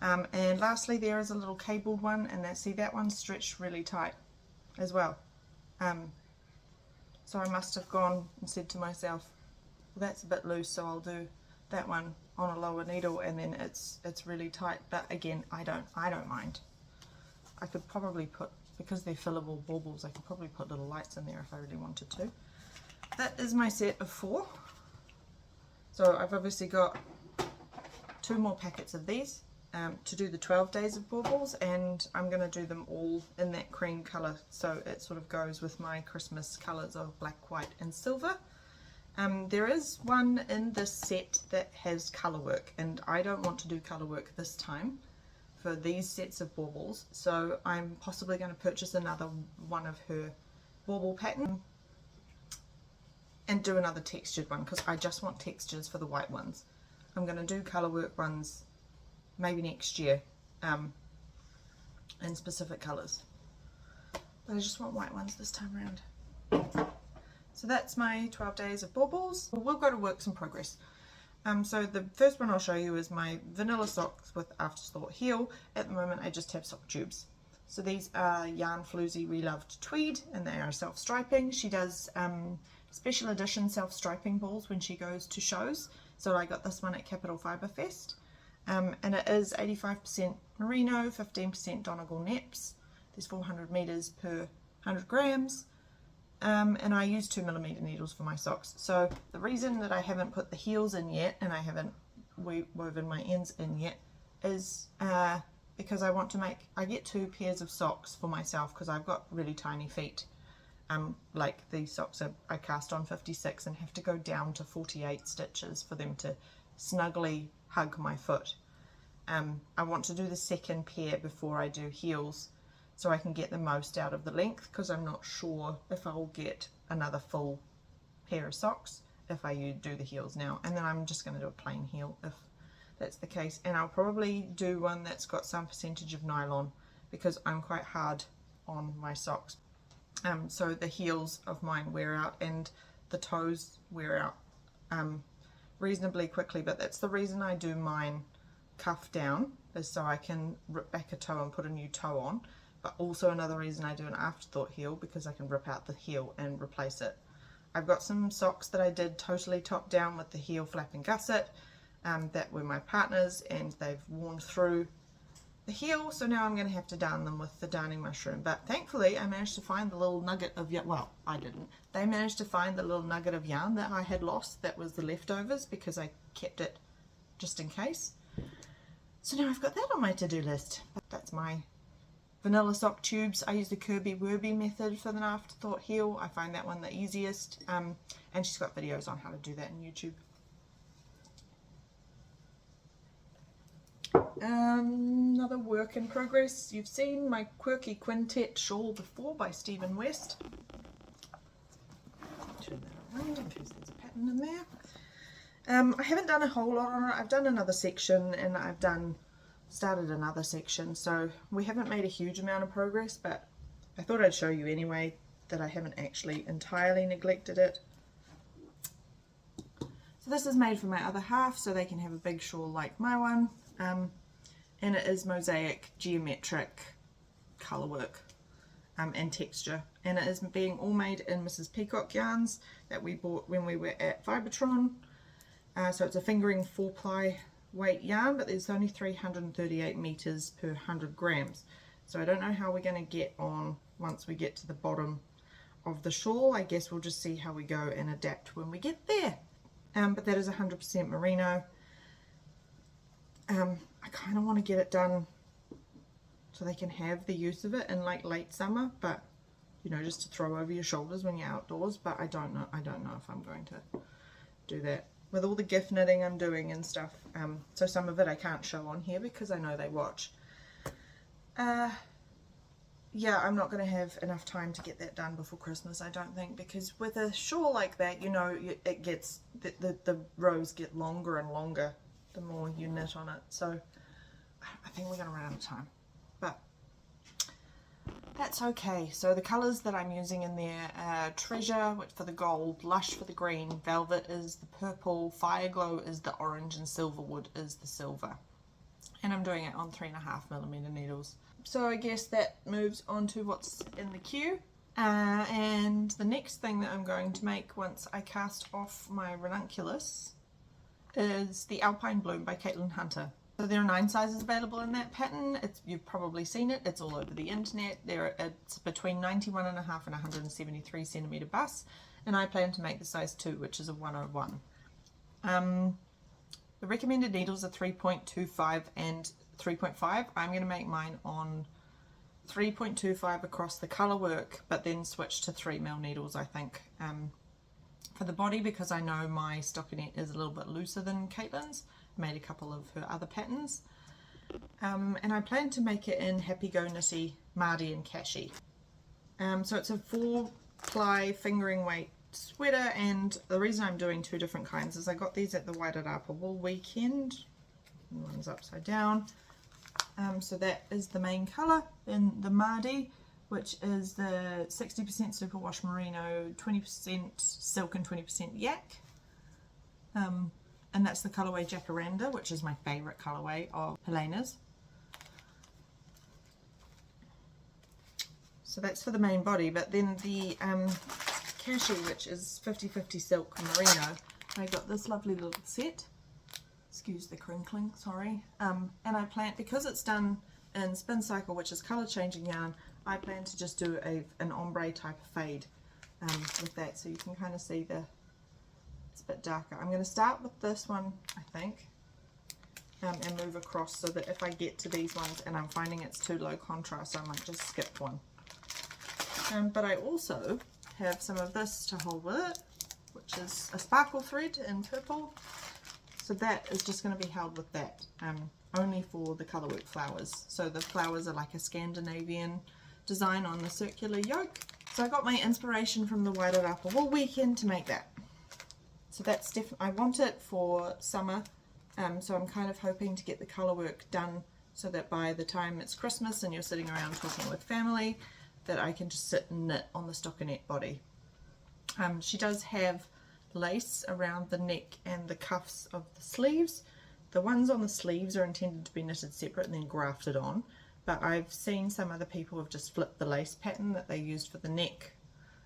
And lastly, there is a little cabled one, and see, that one's stretched really tight as well. So I must have gone and said to myself, well, that's a bit loose, so I'll do that one on a lower needle, and then it's really tight. But again, I don't mind. I could probably put, because they're fillable baubles, I could probably put little lights in there if I really wanted to. That is my set of 4. So I've obviously got 2 more packets of these to do the 12 days of baubles, and I'm going to do them all in that cream colour, so it sort of goes with my Christmas colours of black, white and silver. There is one in this set that has colour work, and I don't want to do colour work this time for these sets of baubles, so I'm possibly going to purchase another one of her bauble pattern and do another textured one, because I just want textures for the white ones. I'm going to do colour work ones maybe next year in specific colours, but I just want white ones this time around. So that's my 12 days of baubles. We'll go to works in progress. So the first one I'll show you is my vanilla socks with Afterthought heel. At the moment I just have sock tubes. So these are Yarn Floozy Reloved Tweed, and they are self-striping. She does special edition self-striping balls when she goes to shows. So I got this one at Capital Fibre Fest. And it is 85% merino, 15% Donegal neps. There's 400 meters per 100 grams. And I use 2mm needles for my socks. So the reason that I haven't put the heels in yet, and I haven't woven my ends in yet, is because I want to I get 2 pairs of socks for myself, because I've got really tiny feet. Like these socks I cast on 56 and have to go down to 48 stitches for them to snugly hug my foot. I want to do the second pair before I do heels, so I can get the most out of the length, because I'm not sure if I'll get another full pair of socks if I do the heels now. And then I'm just going to do a plain heel if that's the case, and I'll probably do one that's got some percentage of nylon, because I'm quite hard on my socks. So the heels of mine wear out and the toes wear out reasonably quickly, but that's the reason I do mine cuff down, is so I can rip back a toe and put a new toe on. But also another reason I do an Afterthought heel, because I can rip out the heel and replace it. I've got some socks that I did totally top down with the heel flap and gusset that were my partner's, and they've worn through the heel, so now I'm going to have to darn them with the darning mushroom. But thankfully I managed to find the little nugget of yarn. Well, I didn't. They managed to find the little nugget of yarn that I had lost, that was the leftovers, because I kept it just in case. So now I've got that on my to-do list. But that's my vanilla sock tubes. I use the Kirby Werby method for the Afterthought heel. I find that one the easiest, and she's got videos on how to do that on YouTube. Another work in progress. You've seen my Quirky Quintet shawl before by Stephen West. Turn that around in case there's a pattern in there. I haven't done a whole lot on it. I've done another section, and I've started another section, so we haven't made a huge amount of progress, but I thought I'd show you anyway that I haven't actually entirely neglected it. So this is made for my other half, so they can have a big shawl like my one. And it is mosaic, geometric colour work and texture, and it is being all made in Mrs. Peacock yarns that we bought when we were at Vibratron. So it's a fingering 4-ply weight yarn, but there's only 338 meters per 100 grams, so I don't know how we're going to get on once we get to the bottom of the shawl. I guess we'll just see how we go and adapt when we get there. But that is 100% merino. I kind of want to get it done so they can have the use of it in like late summer, but you know, just to throw over your shoulders when you're outdoors. But I don't know if I'm going to do that with all the gift knitting I'm doing and stuff. So some of it I can't show on here because I know they watch. Yeah, I'm not going to have enough time to get that done before Christmas, I don't think, because with a shawl like that, you know, it gets the rows get longer and longer the more you knit on it. So I think we're going to run out of time, but that's okay. So the colours that I'm using in there are Treasure for the gold, Lush for the green, Velvet is the purple, Fireglow is the orange, and Silverwood is the silver. And I'm doing it on 3.5mm needles. So I guess that moves on to what's in the queue. And the next thing that I'm going to make once I cast off my Ranunculus is the Alpine Bloom by Caitlin Hunter. So there are 9 sizes available in that pattern. You've probably seen it. It's all over the internet. It's between 91.5 and 173 centimetre bust, and I plan to make the size 2, which is a 101. The recommended needles are 3.25 and 3.5. I'm going to make mine on 3.25 across the colour work, but then switch to 3mm needles, I think, for the body, because I know my stockinette is a little bit looser than Caitlin's. I made a couple of her other patterns. And I plan to make it in Happy Go Knitty, Mardi and Cashy. So it's a 4-ply fingering weight sweater, and the reason I'm doing 2 different kinds is I got these at the Wairarapa Wool weekend. One's upside down. So that is the main colour in the Mardi, which is the 60% superwash merino, 20% silk and 20% yak. And that's the colourway Jacaranda, which is my favourite colourway of Helena's. So that's for the main body, but then the Cashy, which is 50-50 silk merino, I got this lovely little set. Excuse the crinkling, sorry. And I plan, because it's done in Spin Cycle, which is colour changing yarn, I plan to just do an ombre type of fade with that, so you can kind of see it's a bit darker. I'm going to start with this one, I think, and move across, so that if I get to these ones and I'm finding it's too low contrast, I might just skip one. But I also have some of this to hold with it, which is a sparkle thread in purple. So that is just going to be held with that. only for the colourwork flowers. So the flowers are like a Scandinavian design on the circular yoke. So I got my inspiration from the White Rapa Wool weekend to make that. So that's definitely, I want it for summer, so I'm kind of hoping to get the colourwork done so that by the time it's Christmas and you're sitting around talking with family, that I can just sit and knit on the stockinette body. She does have lace around the neck and the cuffs of the sleeves. The ones on the sleeves are intended to be knitted separate and then grafted on, but I've seen some other people have just flipped the lace pattern that they used for the neck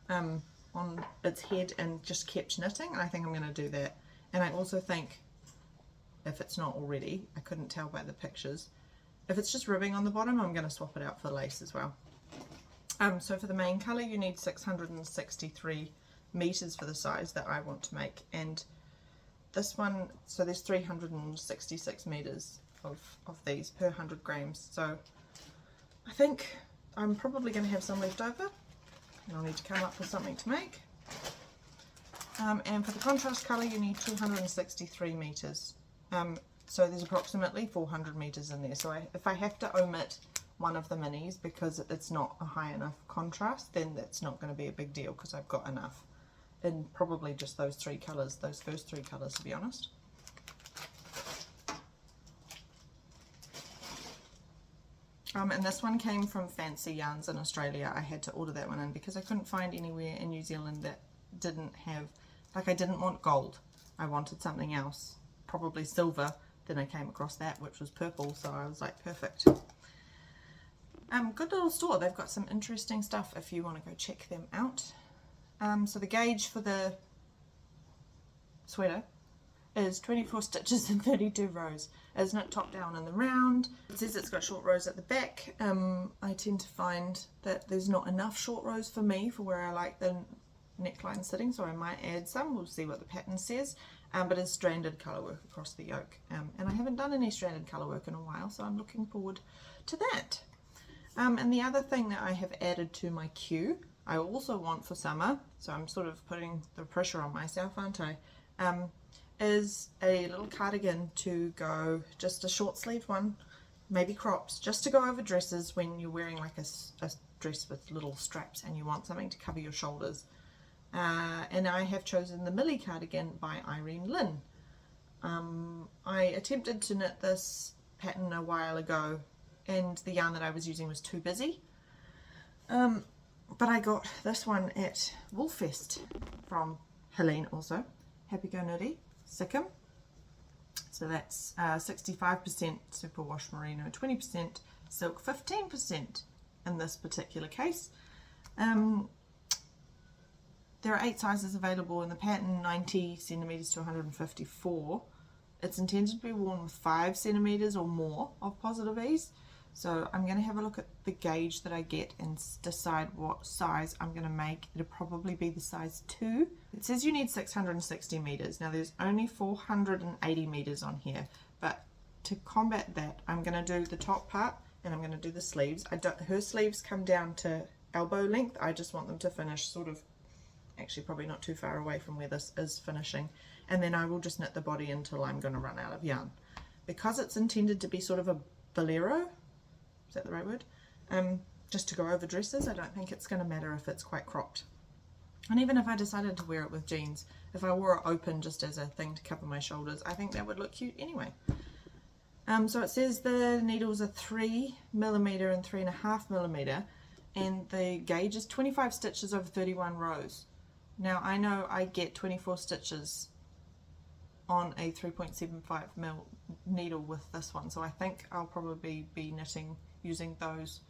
on its head and just kept knitting. I think I'm going to do that. And I also think, if it's not already, I couldn't tell by the pictures, if it's just ribbing on the bottom, I'm going to swap it out for lace as well. So for the main colour you need 663 meters for the size that I want to make, and this one, so there's 366 meters of these per 100 grams, so I think I'm probably going to have some left over and I'll need to come up with something to make. And for the contrast colour you need 263 meters, so there's approximately 400 meters in there, so if I have to omit one of the minis because it's not a high enough contrast, then that's not going to be a big deal because I've got enough in probably just those three colours, those first three colours, to be honest. And this one came from Fancy Yarns in Australia. I had to order that one in because I couldn't find anywhere in New Zealand that didn't have, like, I didn't want gold, I wanted something else, probably silver. Then I came across that, which was purple, so I was like, perfect. Good little store. They've got some interesting stuff if you want to go check them out. So the gauge for the sweater is 24 stitches and 32 rows. It's knit top down in the round. It says it's got short rows at the back. I tend to find that there's not enough short rows for me for where I like the neckline sitting, so I might add some. We'll see what the pattern says. But it's stranded colourwork across the yoke. And I haven't done any stranded colourwork in a while, so I'm looking forward to that. And the other thing that I have added to my queue, I also want for summer, so I'm sort of putting the pressure on myself, aren't I, is a little cardigan to go, just a short sleeve one, maybe crops, just to go over dresses when you're wearing like a dress with little straps and you want something to cover your shoulders. And I have chosen the Millie cardigan by Irene Lynn. I attempted to knit this pattern a while ago and the yarn that I was using was too busy, but I got this one at Woolfest from Helene also, Happy Go Nitty, Sikkim. So that's 65% superwash merino, 20% silk, 15% in this particular case. There are 8 sizes available in the pattern, 90 centimeters to 154. It's intended to be worn with 5 centimeters or more of positive ease. So I'm going to have a look at the gauge that I get and decide what size I'm going to make. It'll probably be the size 2. It says you need 660 meters. Now there's only 480 meters on here, but to combat that, I'm going to do the top part and I'm going to do the sleeves. Her sleeves come down to elbow length. I just want them to finish sort of, actually probably not too far away from where this is finishing, and then I will just knit the body until I'm going to run out of yarn. Because it's intended to be sort of a bolero, is that the right word? Just to go over dresses, I don't think it's going to matter if it's quite cropped. And even if I decided to wear it with jeans, if I wore it open just as a thing to cover my shoulders, I think that would look cute anyway. So it says the needles are 3mm and 3.5mm, and the gauge is 25 stitches over 31 rows. Now I know I get 24 stitches on a 3.75mm needle with this one, so I think I'll probably be knitting using those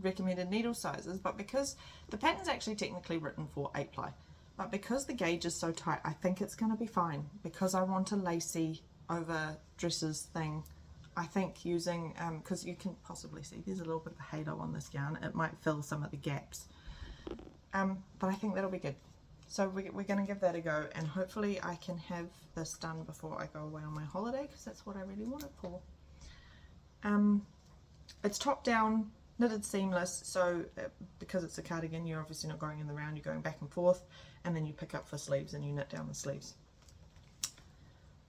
recommended needle sizes, but because the pattern's actually technically written for 8-ply, but because the gauge is so tight, I think it's going to be fine. Because I want a lacy over dresses thing, I think using, because you can possibly see there's a little bit of a halo on this yarn, it might fill some of the gaps, but I think that'll be good. So we're going to give that a go, and hopefully I can have this done before I go away on my holiday, because that's what I really want it for. It's top down, knitted seamless, so because it's a cardigan, you're obviously not going in the round, you're going back and forth, and then you pick up for sleeves and you knit down the sleeves.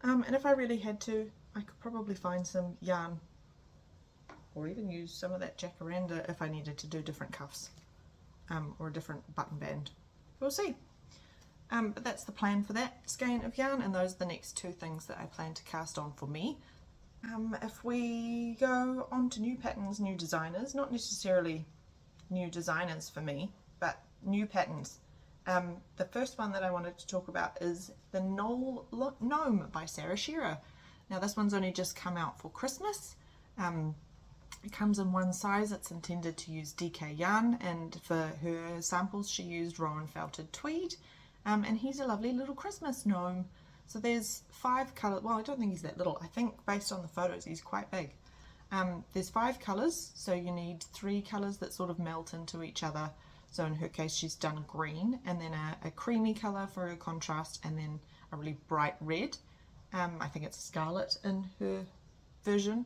And if I really had to, I could probably find some yarn or even use some of that jacaranda if I needed to do different cuffs or a different button band. We'll see. But that's the plan for that skein of yarn, and those are the next two things that I plan to cast on for me. If we go on to new patterns, new designers, not necessarily new designers for me, but new patterns. The first one that I wanted to talk about is the Gnome by Schira. Now this one's only just come out for Christmas. It comes in one size. It's intended to use DK yarn, and for her samples she used Rowan felted tweed, and he's a lovely little Christmas gnome. So there's 5 colours. Well, I don't think he's that little. I think based on the photos he's quite big. There's 5 colours, so you need 3 colours that sort of melt into each other. So in her case she's done green, and then a creamy colour for her contrast, and then a really bright red. I think it's scarlet in her version,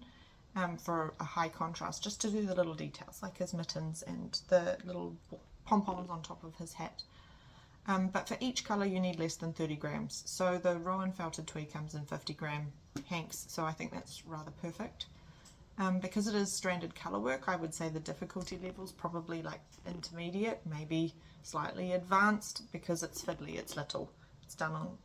for a high contrast, just to do the little details like his mittens and the little pom-poms on top of his hat. But for each colour you need less than 30 grams. So the Rowan felted tweed comes in 50 gram hanks, so I think that's rather perfect. Because it is stranded colour work, I would say the difficulty level's probably like intermediate, maybe slightly advanced, because it's fiddly, it's little. It's done on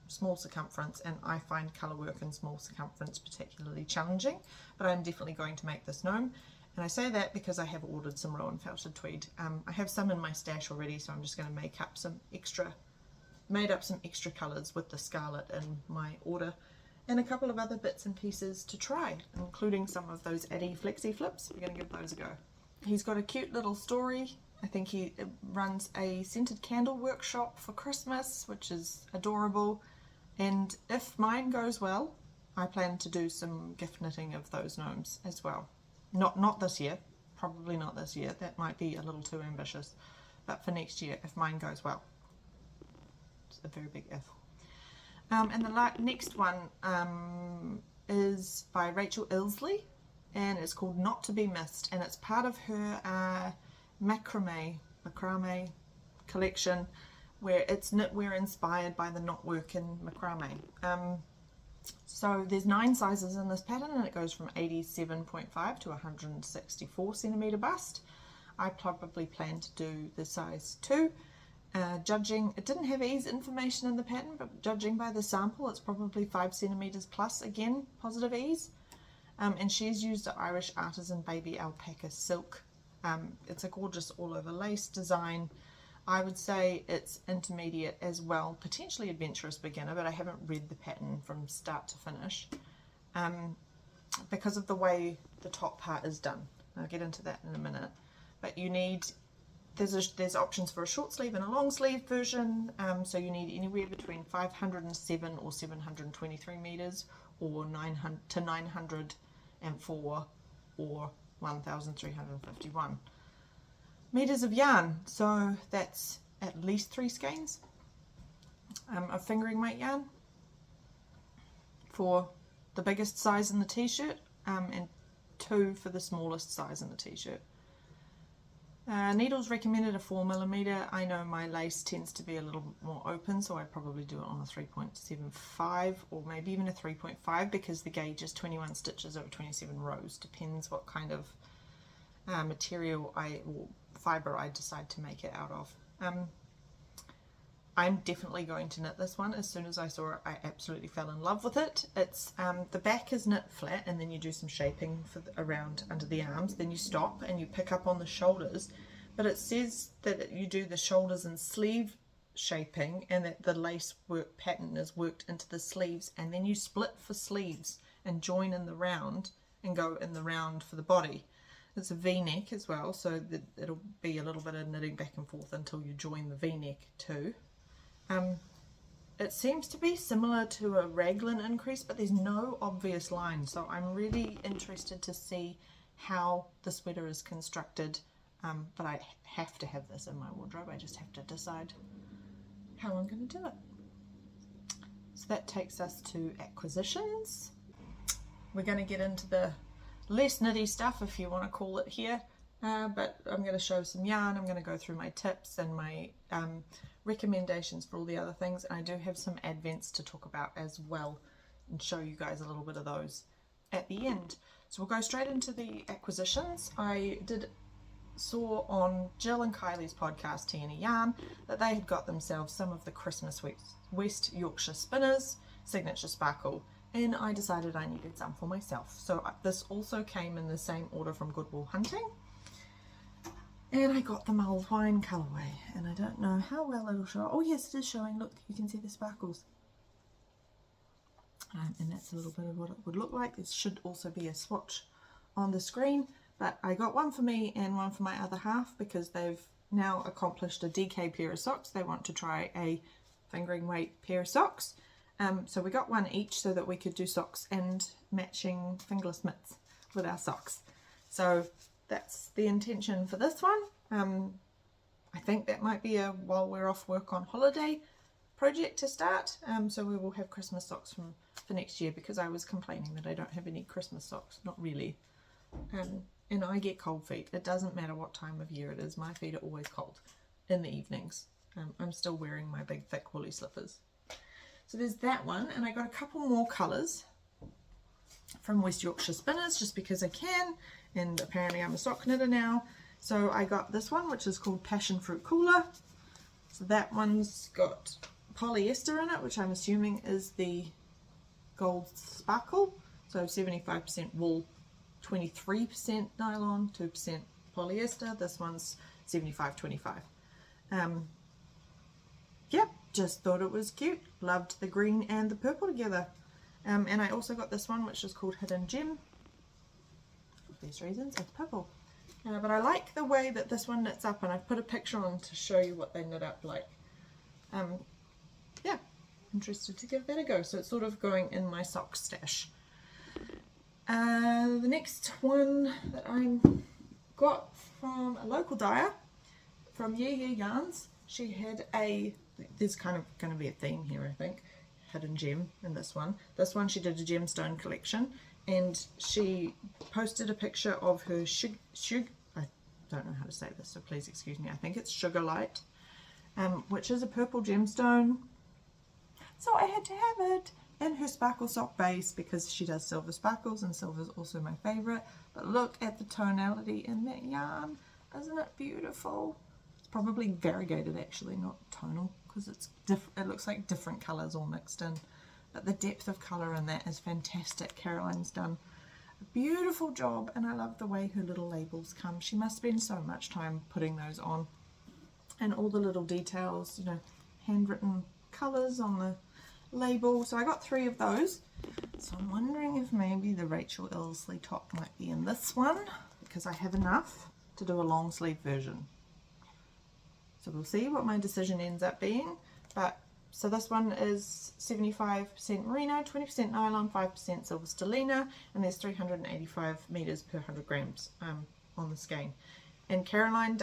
small circumference, and I find colour work in small circumference particularly challenging, but I'm definitely going to make this gnome. And I say that because I have ordered some Rowan felted tweed. I have some in my stash already, so I'm just going to made up some extra colours with the scarlet in my order, and a couple of other bits and pieces to try, including some of those Addy Flexi Flips. We're going to give those a go. He's got a cute little story. I think he runs a scented candle workshop for Christmas, which is adorable. And if mine goes well, I plan to do some gift knitting of those gnomes as well. Not this year, probably not this year. That might be a little too ambitious. But for next year, if mine goes well. It's a very big if. And the next one is by Rachel Ilsley, and it's called Not to Be Missed, and it's part of her macrame collection, where it's knitwear inspired by the knotwork in macrame. So there's 9 sizes in this pattern, and it goes from 87.5 to 164 centimetre bust. I probably plan to do the size 2. Judging, it didn't have ease information in the pattern, but judging by the sample, it's probably 5 centimetres plus, again, positive ease. And she's used the Irish Artisan Baby Alpaca Silk. It's a gorgeous all over lace design. I would say it's intermediate as well, potentially adventurous beginner, but I haven't read the pattern from start to finish because of the way the top part is done. I'll get into that in a minute. But you need, there's options for a short sleeve and a long sleeve version, so you need anywhere between 507 or 723 meters, or 900 to 904 or 1351 meters of yarn. So that's at least 3 skeins of fingering weight yarn for the biggest size in the t-shirt, and 2 for the smallest size in the t-shirt. Needles recommended a 4mm. I know my lace tends to be a little more open, so I probably do it on a 3.75 or maybe even a 3.5, because the gauge is 21 stitches over 27 rows. Depends what kind of material or fibre I decide to make it out of. I'm definitely going to knit this one. As soon as I saw it, I absolutely fell in love with it. It's the back is knit flat, and then you do some shaping for around under the arms, then you stop and you pick up on the shoulders, but it says that you do the shoulders and sleeve shaping, and that the lace work pattern is worked into the sleeves, and then you split for sleeves and join in the round and go in the round for the body. It's a V-neck as well, so that it'll be a little bit of knitting back and forth until you join the V-neck too. It seems to be similar to a raglan increase, but there's no obvious line, so I'm really interested to see how the sweater is constructed, but I have to have this in my wardrobe. I just have to decide how I'm going to do it. So that takes us to acquisitions. We're going to get into the less nitty stuff, if you want to call it here, but I'm going to show some yarn. I'm going to go through my tips and my recommendations for all the other things, and I do have some advents to talk about as well and show you guys a little bit of those at the end. So we'll go straight into the acquisitions. I saw on Jill and Kylie's podcast, Tea and a Yarn, that they had got themselves some of the Christmas West Yorkshire Spinners Signature Sparkle, and I decided I needed some for myself. So this also came in the same order from Goodwill Hunting, and I got the mulled wine colourway, and I don't know how well it'll show. Oh yes, it is showing. Look, you can see the sparkles. And that's a little bit of what it would look like. There should also be a swatch on the screen, but I got one for me and one for my other half because they've now accomplished a DK pair of socks. They want to try a fingering weight pair of socks. So we got one each so that we could do socks and matching fingerless mitts with our socks. So that's the intention for this one. I think that might be a while we're off work on holiday project to start. So we will have Christmas socks for next year, because I was complaining that I don't have any Christmas socks. Not really. And I get cold feet. It doesn't matter what time of year it is. My feet are always cold in the evenings. I'm still wearing my big thick woolly slippers. So there's that one, and I got a couple more colours from West Yorkshire Spinners just because I can, and apparently I'm a sock knitter now. So I got this one, which is called Passion Fruit Cooler. So that one's got polyester in it, which I'm assuming is the gold sparkle. So 75% wool, 23% nylon, 2% polyester. This one's 75-25. Yep, just thought it was cute. Loved the green and the purple together. And I also got this one, which is called Hidden Gem. For these reasons, it's purple. But I like the way that this one knits up, and I've put a picture on to show you what they knit up like. Yeah, interested to give that a go. So it's sort of going in my sock stash. The next one that I got from a local dyer, from Yeah Yarns. She had there's kind of going to be a theme here, I think. Hidden gem in this one. This one she did a gemstone collection, and she posted a picture of her I don't know how to say this, so please excuse me. I think it's Sugar Light, which is a purple gemstone. So I had to have it in her sparkle sock base because she does silver sparkles, and silver is also my favourite. But look at the tonality in that yarn. Isn't it beautiful? It's probably variegated actually, not tonal, because it looks like different colours all mixed in. But the depth of colour in that is fantastic. Caroline's done a beautiful job, and I love the way her little labels come. She must spend so much time putting those on. And all the little details, you know, handwritten colours on the label. So I got 3 of those. So I'm wondering if maybe the Rachel Ilsley top might be in this one, because I have enough to do a long sleeve version. So we'll see what my decision ends up being. But so this one is 75% merino, 20% nylon, 5% silver stellina, and there's 385 meters per 100 grams on the skein. And Caroline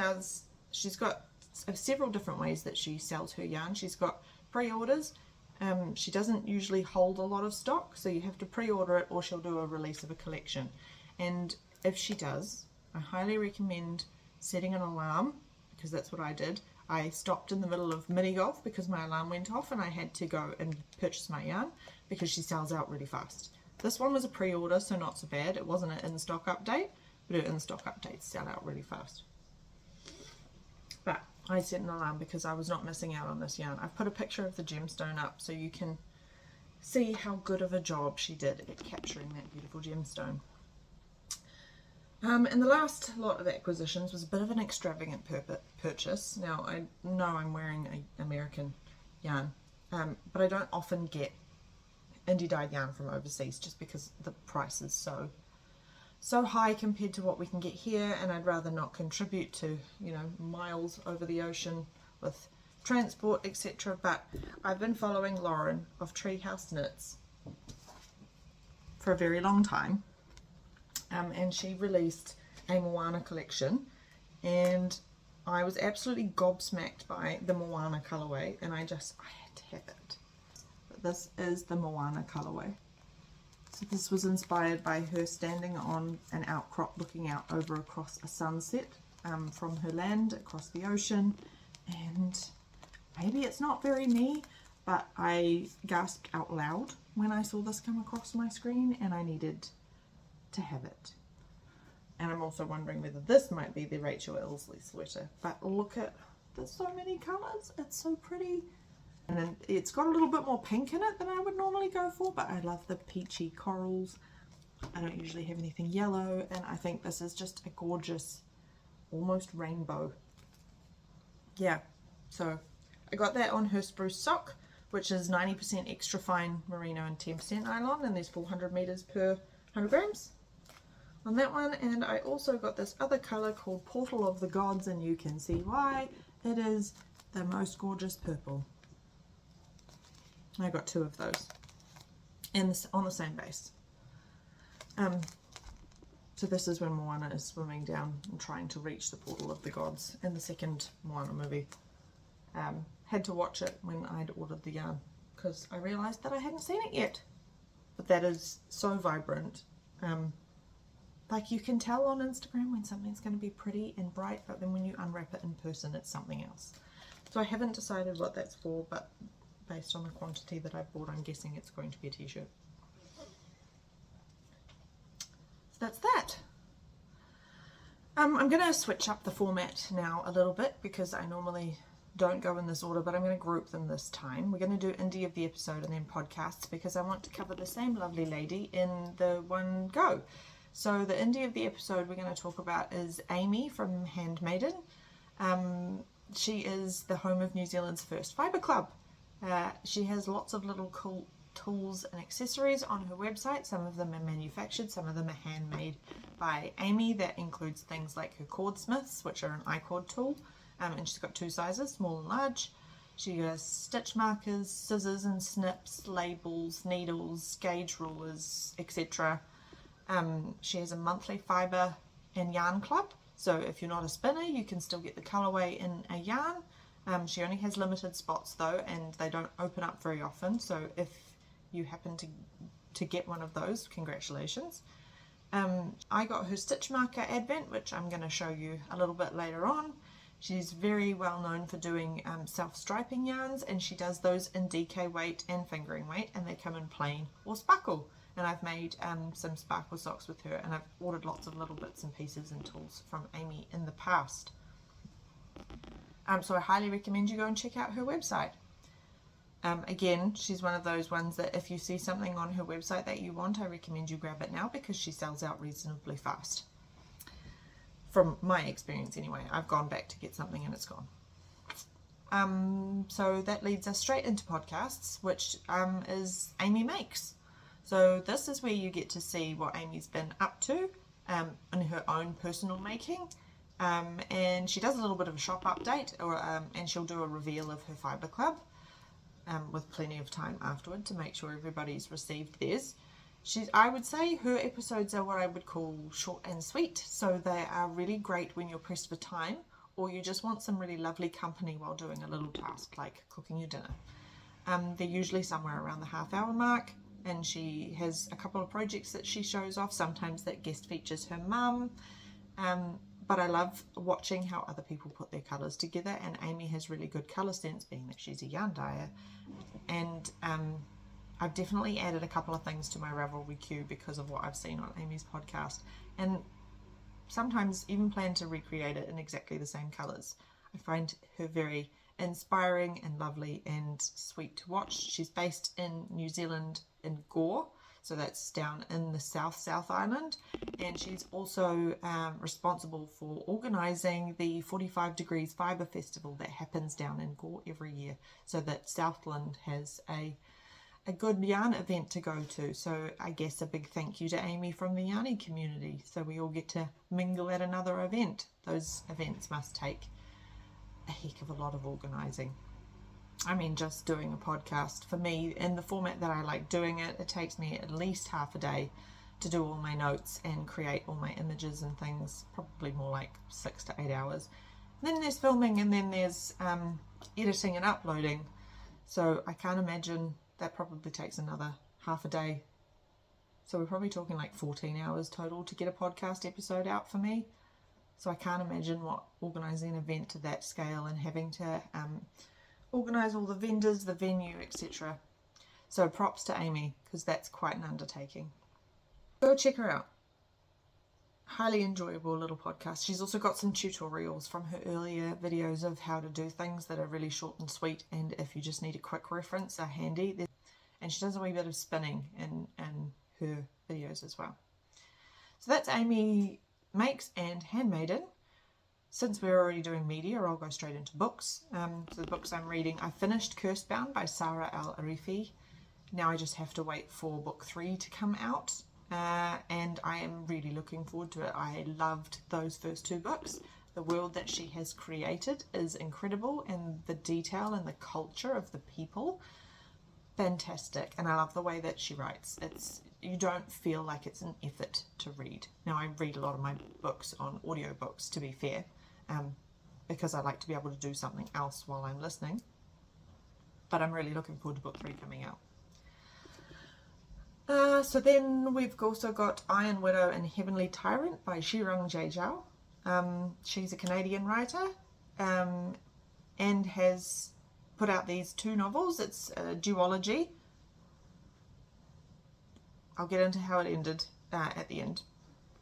she's got several different ways that she sells her yarn. She's got pre-orders. She doesn't usually hold a lot of stock, so you have to pre-order it, or she'll do a release of a collection. And if she does, I highly recommend setting an alarm, because that's what I did. I stopped in the middle of mini golf because my alarm went off, and I had to go and purchase my yarn because she sells out really fast. This one was a pre-order, so not so bad. It wasn't an in-stock update, but her in-stock updates sell out really fast. But I set an alarm because I was not missing out on this yarn. I've put a picture of the gemstone up so you can see how good of a job she did at capturing that beautiful gemstone. And the last lot of acquisitions was a bit of an extravagant purchase. Now, I know I'm wearing an American yarn, but I don't often get indie dyed yarn from overseas just because the price is so high compared to what we can get here, and I'd rather not contribute to, you know, miles over the ocean with transport, etc. But I've been following Lauren of Treehouse Knits for a very long time. And she released a Moana collection, and I was absolutely gobsmacked by the Moana colorway, and I had to have it. But this is the Moana colorway. So this was inspired by her standing on an outcrop looking out over across a sunset from her land across the ocean, and maybe it's not very me, but I gasped out loud when I saw this come across my screen, and I needed to have it. And I'm also wondering whether this might be the Rachel Ilsley sweater. But look at, there's so many colours. It's so pretty. And then it's got a little bit more pink in it than I would normally go for, but I love the peachy corals. I don't usually have anything yellow, and I think this is just a gorgeous, almost rainbow. Yeah, so I got that on her spruce sock, which is 90% extra fine merino and 10% nylon, and there's 400 meters per 100 grams on that one. And I also got this other color called Portal of the Gods, and you can see why. It is the most gorgeous purple. I got 2 of those on the same base. So this is when Moana is swimming down and trying to reach the Portal of the Gods in the second Moana movie. Had to watch it when I'd ordered the yarn because I realised that I hadn't seen it yet. But that is so vibrant. Like you can tell on Instagram when something's going to be pretty and bright, but then when you unwrap it in person it's something else. So I haven't decided what that's for, but based on the quantity that I've bought, I'm guessing it's going to be a t-shirt. So that's that. I'm going to switch up the format now a little bit because I normally don't go in this order, but I'm going to group them this time. We're going to do indie of the episode and then podcasts because I want to cover the same lovely lady in the one go. So the indie of the episode we're going to talk about is Amy from Handmaiden. She is the home of New Zealand's first fibre club. She has lots of little cool tools and accessories on her website. Some of them are manufactured, some of them are handmade by Amy. That includes things like her cordsmiths, which are an I-cord tool, and she's got 2 sizes, small and large. She has stitch markers, scissors and snips, labels, needles, gauge rulers, etc. She has a monthly fibre and yarn club, so if you're not a spinner you can still get the colourway in a yarn. She only has limited spots though, and they don't open up very often, so if you happen to get one of those, congratulations. I got her stitch marker advent, which I'm going to show you a little bit later on. She's very well known for doing self-striping yarns, and she does those in DK weight and fingering weight, and they come in plain or sparkle. And I've made some sparkle socks with her, and I've ordered lots of little bits and pieces and tools from Amy in the past. So I highly recommend you go and check out her website. Again, she's one of those ones that if you see something on her website that you want, I recommend you grab it now because she sells out reasonably fast. From my experience anyway, I've gone back to get something and it's gone. So that leads us straight into podcasts, which is Amy Makes. So this is where you get to see what Amy's been up to in her own personal making. And she does a little bit of a shop update, and she'll do a reveal of her fibre club with plenty of time afterward to make sure everybody's received theirs. I would say her episodes are what I would call short and sweet, so they are really great when you're pressed for time or you just want some really lovely company while doing a little task like cooking your dinner. They're usually somewhere around the half-hour mark, and she has a couple of projects that she shows off, sometimes that guest features her mum. But I love watching how other people put their colours together, and Amy has really good colour sense, being that she's a yarn dyer. And I've definitely added a couple of things to my Ravelry queue because of what I've seen on Amy's podcast, and sometimes even plan to recreate it in exactly the same colours. I find her very inspiring and lovely and sweet to watch. She's based in New Zealand in Gore, so that's down in the South Island, and she's also responsible for organising the 45 Degrees Fibre Festival that happens down in Gore every year, so that Southland has a good yarn event to go to. So I guess a big thank you to Amy from the yarny community, so we all get to mingle at another event. Those events must take a heck of a lot of organising. I mean, just doing a podcast, for me, in the format that I like doing it, it takes me at least half a day to do all my notes and create all my images and things, probably more like 6 to 8 hours. And then there's filming, and then there's editing and uploading. So I can't imagine that probably takes another half a day. So we're probably talking like 14 hours total to get a podcast episode out for me. So I can't imagine what organising an event to that scale and having to organise all the vendors, the venue, etc. So props to Amy, because that's quite an undertaking. Go check her out. highly enjoyable little podcast. She's also got some tutorials from her earlier videos of how to do things that are really short and sweet, and if you just need a quick reference, are handy. And she does a wee bit of spinning in her videos as well. So that's Amy Makes and Handmaiden. Since we're already doing media, I'll go straight into books. So the books I'm reading, I finished Cursebound by Saara Arifi. Now I just have to wait for book 3 to come out. And I am really looking forward to it. I loved those first 2 books. The world that she has created is incredible, and the detail and the culture of the people, fantastic. And I love the way that she writes. You don't feel like it's an effort to read. Now I read a lot of my books on audiobooks, to be fair, because I like to be able to do something else while I'm listening. But I'm really looking forward to book 3 coming out. So then we've also got Iron Widow and Heavenly Tyrant by Shirang Jaijiao. She's a Canadian writer and has put out these 2 novels. It's a duology. I'll get into how it ended at the end.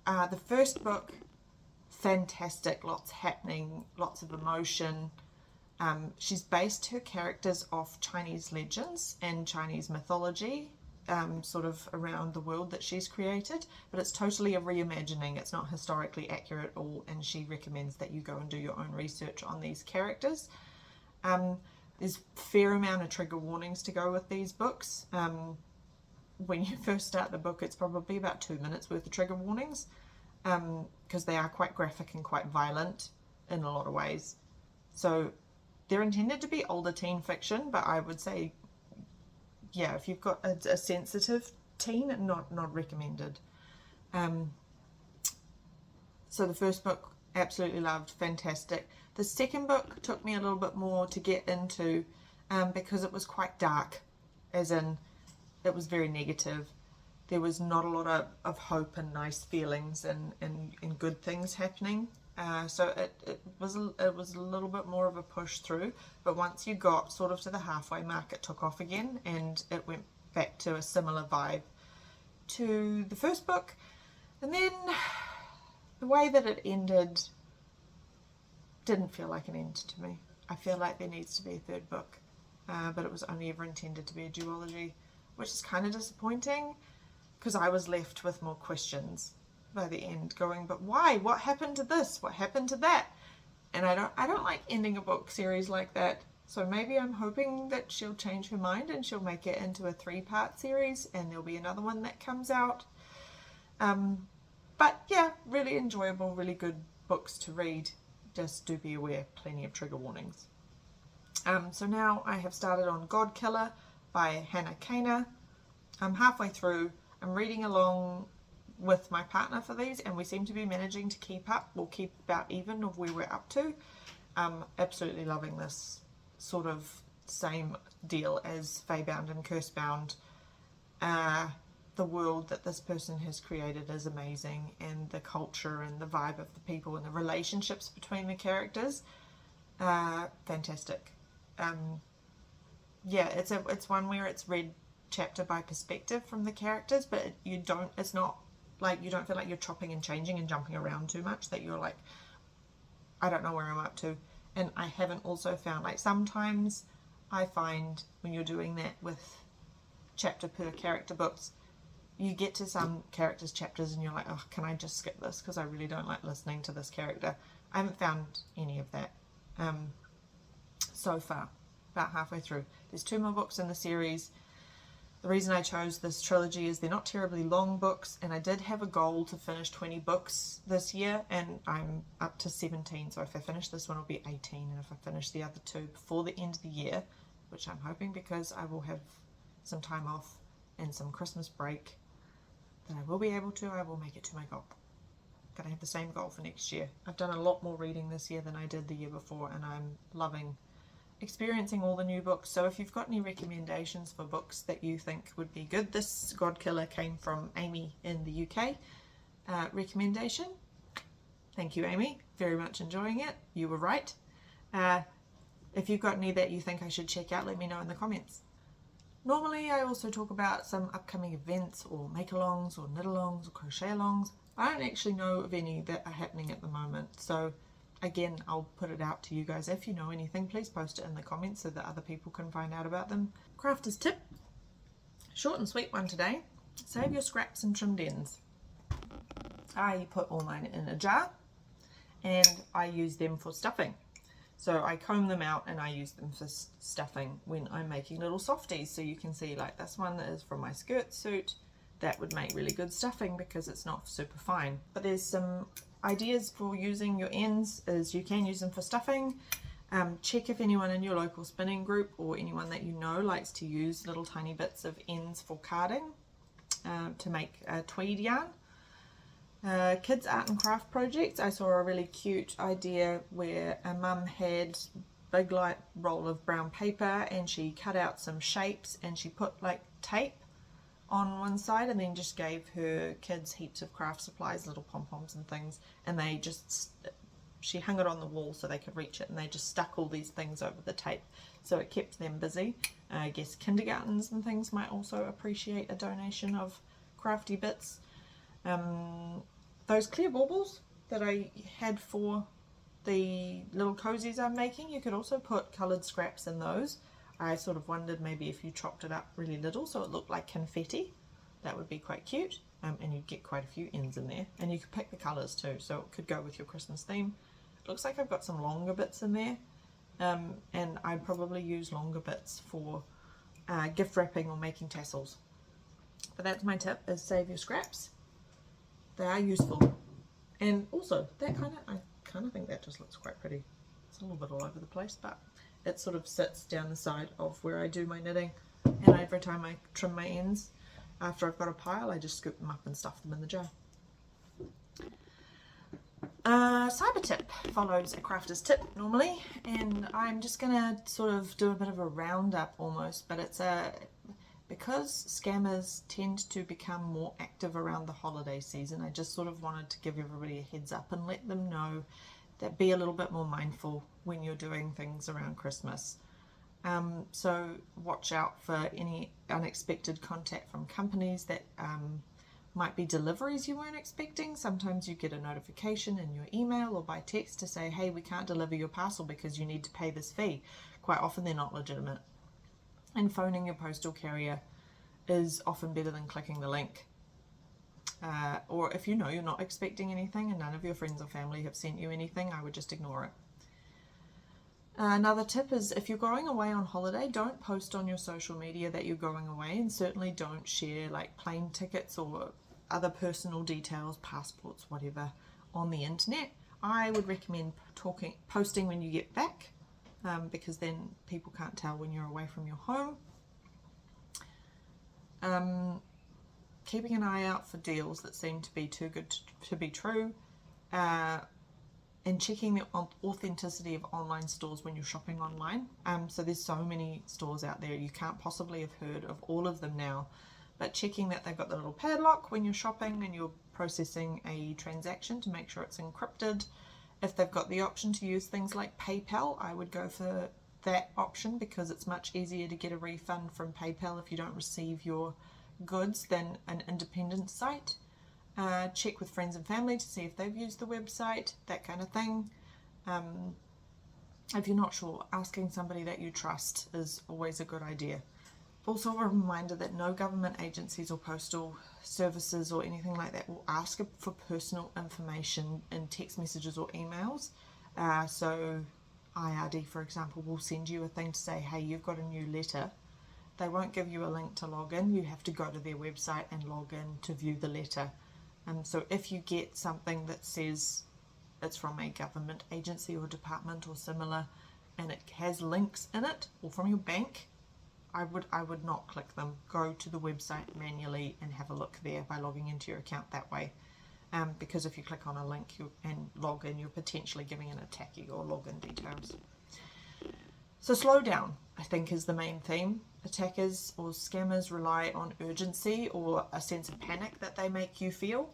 The first book, fantastic, lots happening, lots of emotion. She's based her characters off Chinese legends and Chinese mythology, sort of around the world that she's created, but it's totally a reimagining. It's not historically accurate at all, and she recommends that you go and do your own research on these characters. There's a fair amount of trigger warnings to go with these books. When you first start the book, it's probably about 2 minutes worth of trigger warnings, because they are quite graphic and quite violent in a lot of ways. So they're intended to be older teen fiction, but I would say, yeah, if you've got a sensitive teen, not recommended. So the first book, absolutely loved, fantastic. The second book took me a little bit more to get into, because it was quite dark, as in it was very negative. There was not a lot of hope and nice feelings and good things happening. So it was a little bit more of a push through, but once you got sort of to the halfway mark, it took off again, and it went back to a similar vibe to the first book. And then the way that it ended didn't feel like an end to me. I feel like there needs to be a 3rd book, but it was only ever intended to be a duology, which is kind of disappointing, because I was left with more questions by the end, going, but why? What happened to this? What happened to that? And I don't like ending a book series like that. So maybe I'm hoping that she'll change her mind and she'll make it into a 3-part series, and there'll be another one that comes out. But yeah, really enjoyable, really good books to read. Just do be aware, plenty of trigger warnings. So now I have started on God Killer by Hannah Kana. I'm halfway through. I'm reading along with my partner for these, and we seem to be managing to keep up. We'll keep about even of where we're up to. Absolutely loving this sort of same deal as Spellbound and Cursebound. The world that this person has created is amazing, and the culture and the vibe of the people and the relationships between the characters, fantastic. Yeah, it's one where it's read chapter by perspective from the characters, but it's not like, you don't feel like you're chopping and changing and jumping around too much, that you're like, I don't know where I'm up to. And I haven't also found, like, sometimes I find when you're doing that with chapter per character books, you get to some characters' chapters and you're like, oh, can I just skip this, because I really don't like listening to this character. I haven't found any of that so far, about halfway through. There's 2 more books in the series. The reason I chose this trilogy is they're not terribly long books, and I did have a goal to finish 20 books this year, and I'm up to 17, so if I finish this one it'll be 18, and if I finish the other 2 before the end of the year, which I'm hoping, because I will have some time off and some Christmas break, that I will be able to, I will make it to my goal. I'm gonna have the same goal for next year. I've done a lot more reading this year than I did the year before, and I'm loving experiencing all the new books. So if you've got any recommendations for books that you think would be good, this God Killer came from Amy in the UK recommendation. Thank you, Amy, very much enjoying it. You were right. If you've got any that you think I should check out, let me know in the comments. Normally I also talk about some upcoming events or make-alongs or knit-alongs or crochet-alongs. I don't actually know of any that are happening at the moment. So again, I'll put it out to you guys. If you know anything, please post it in the comments so that other people can find out about them. Crafter's tip, short and sweet one today. Save your scraps and trimmed ends. I put all mine in a jar and I use them for stuffing. So I comb them out and I use them for stuffing when I'm making little softies. So you can see like this one is from my skirt suit. That would make really good stuffing because it's not super fine. But there's some ideas for using your ends. Is you can use them for stuffing. Check if anyone in your local spinning group or anyone that you know likes to use little tiny bits of ends for carding to make a tweed yarn. Kids art and craft projects. I saw a really cute idea where a mum had a big light roll of brown paper and she cut out some shapes and she put like tape on one side and then just gave her kids heaps of craft supplies, little pom-poms and things, and they just, she hung it on the wall so they could reach it, and they just stuck all these things over the tape, so it kept them busy. I guess kindergartens and things might also appreciate a donation of crafty bits. Those clear baubles that I had for the little cozies I'm making, you could also put coloured scraps in those. I sort of wondered maybe if you chopped it up really little so it looked like confetti, that would be quite cute, and you'd get quite a few ends in there, and you could pick the colours too, so it could go with your Christmas theme. It looks like I've got some longer bits in there, and I'd probably use longer bits for gift wrapping or making tassels. But that's my tip, is save your scraps. They are useful, and also that I kind of think that just looks quite pretty. It's a little bit all over the place, but it sort of sits down the side of where I do my knitting, and every time I trim my ends after I've got a pile, I just scoop them up and stuff them in the jar. Cyber tip follows a crafter's tip normally, and I'm just gonna sort of do a bit of a roundup almost, but it's because scammers tend to become more active around the holiday season. I just sort of wanted to give everybody a heads up and let them know that be a little bit more mindful when you're doing things around Christmas. So watch out for any unexpected contact from companies that might be deliveries you weren't expecting. Sometimes you get a notification in your email or by text to say, hey, we can't deliver your parcel because you need to pay this fee. Quite often they're not legitimate. And phoning your postal carrier is often better than clicking the link. Or if you know you're not expecting anything and none of your friends or family have sent you anything, I would just ignore it. Another tip is if you're going away on holiday, don't post on your social media that you're going away, and certainly don't share like plane tickets or other personal details, passports, whatever, on the internet. I would recommend posting when you get back, because then people can't tell when you're away from your home. Keeping an eye out for deals that seem to be too good to be true, and checking the authenticity of online stores when you're shopping online. So there's so many stores out there, you can't possibly have heard of all of them now, but checking that they've got the little padlock when you're shopping and you're processing a transaction to make sure it's encrypted. If they've got the option to use things like PayPal, I would go for that option because it's much easier to get a refund from PayPal if you don't receive your goods than an independent site. Check with friends and family to see if they've used the website, that kind of thing. If you're not sure, asking somebody that you trust is always a good idea. Also a reminder that no government agencies or postal services or anything like that will ask for personal information in text messages or emails. So IRD, for example, will send you a thing to say, hey, you've got a new letter. They won't give you a link to log in. You have to go to their website and log in to view the letter. So if you get something that says it's from a government agency or department or similar, and it has links in it, or from your bank, I would not click them. Go to the website manually and have a look there by logging into your account that way. Because if you click on a link and log in, you're potentially giving an attacker your login details. So slow down, I think, is the main theme. Attackers or scammers rely on urgency or a sense of panic that they make you feel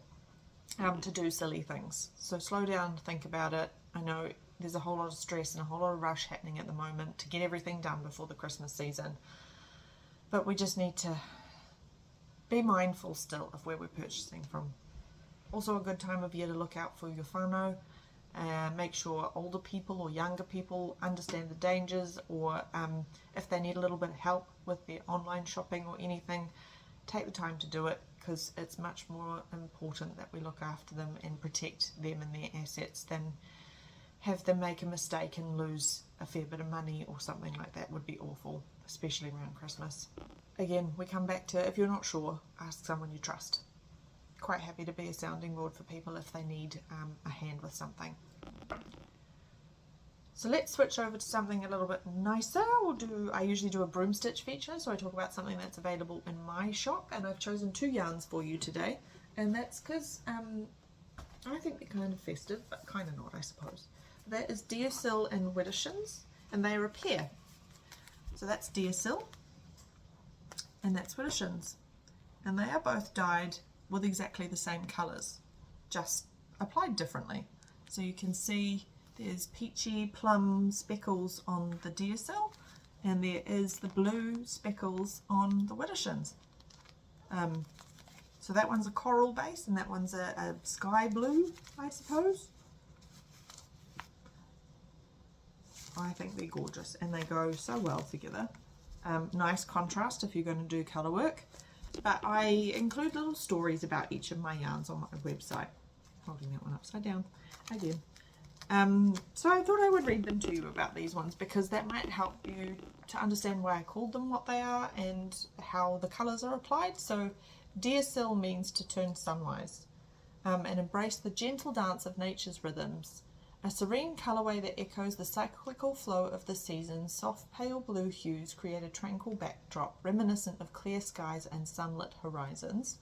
to do silly things. So slow down, think about it. I know there's a whole lot of stress and a whole lot of rush happening at the moment to get everything done before the Christmas season. But we just need to be mindful still of where we're purchasing from. Also a good time of year to look out for your whānau. Make sure older people or younger people understand the dangers, or if they need a little bit of help with their online shopping or anything, take the time to do it, because it's much more important that we look after them and protect them and their assets than have them make a mistake and lose a fair bit of money or something like that. Would be awful, especially around Christmas. Again, we come back to, if you're not sure, ask someone you trust. Quite happy to be a sounding board for people if they need a hand with something. So let's switch over to something a little bit nicer. I usually do a Broomstitch feature, so I talk about something that's available in my shop, and I've chosen 2 yarns for you today, and that's because I think they're kind of festive, but kind of not, I suppose. That is Deersill and Widdershins, and they are a pair. So that's Deersill, and that's Widdershins, and they are both dyed with exactly the same colours, just applied differently. So you can see there's peachy plum speckles on the Deersill, and there is the blue speckles on the Widdershins. So that one's a coral base, and that one's a sky blue, I suppose. I think they're gorgeous, and they go so well together. Nice contrast if you're going to do colour work. But I include little stories about each of my yarns on my website. Holding that one upside down again. So I thought I would read them to you about these ones, because that might help you to understand why I called them what they are and how the colours are applied. So Deersill means to turn sunwise and embrace the gentle dance of nature's rhythms. A serene colourway that echoes the cyclical flow of the seasons. Soft pale blue hues create a tranquil backdrop reminiscent of clear skies and sunlit horizons.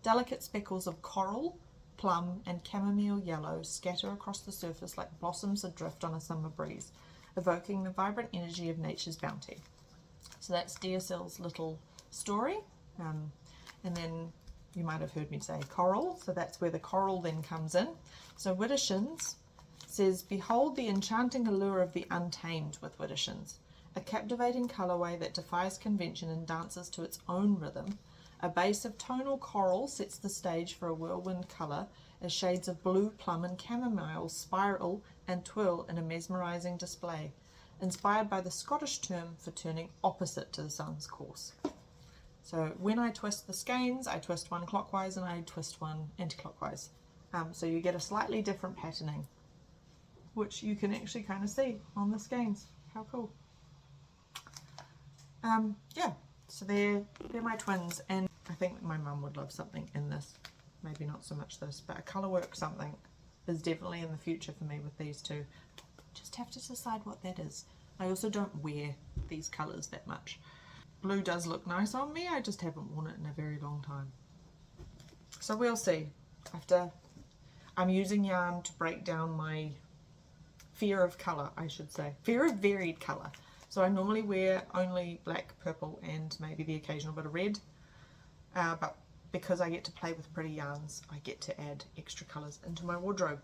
Delicate speckles of coral, plum and chamomile yellow scatter across the surface like blossoms adrift on a summer breeze, evoking the vibrant energy of nature's bounty. So that's Deersill's little story. And then you might have heard me say coral, so that's where the coral then comes in. So Widdershins says, behold the enchanting allure of the untamed with Widdershins, a captivating colourway that defies convention and dances to its own rhythm. A base of tonal coral sets the stage for a whirlwind colour as shades of blue, plum and chamomile spiral and twirl in a mesmerising display, inspired by the Scottish term for turning opposite to the sun's course. So when I twist the skeins, I twist one clockwise and I twist one anti-clockwise. So you get a slightly different patterning, which you can actually kind of see on the skeins. How cool. Yeah, so they're my twins, and I think my mum would love something in this. Maybe not so much this, but a colour work something is definitely in the future for me with these two. Just have to decide what that is. I also don't wear these colours that much. Blue does look nice on me, I just haven't worn it in a very long time. So we'll see. I'm using yarn to break down my fear of colour, I should say. Fear of varied colour. So I normally wear only black, purple and maybe the occasional bit of red. But because I get to play with pretty yarns, I get to add extra colours into my wardrobe.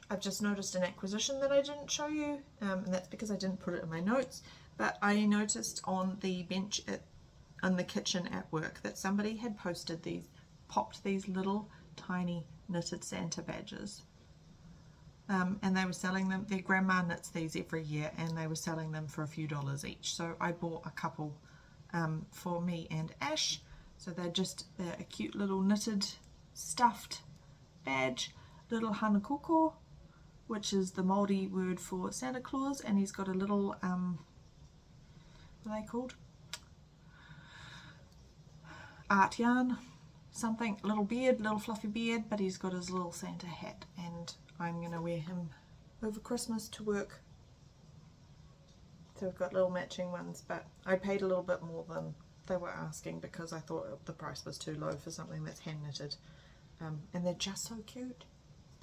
I've just noticed an acquisition that I didn't show you, and that's because I didn't put it in my notes, but I noticed on the bench in the kitchen at work that somebody had popped these little tiny knitted Santa badges. And they were selling them. Their grandma knits these every year, and they were selling them for a few dollars each. So I bought a couple for me and Ash. So they're a cute little knitted stuffed badge. Little hanukoko, which is the Māori word for Santa Claus, and he's got a little what are they called? Art yarn, something, little beard, little fluffy beard, but he's got his little Santa hat, and I'm going to wear him over Christmas to work. So we've got little matching ones, but I paid a little bit more than they were asking because I thought the price was too low for something that's hand knitted. And they're just so cute.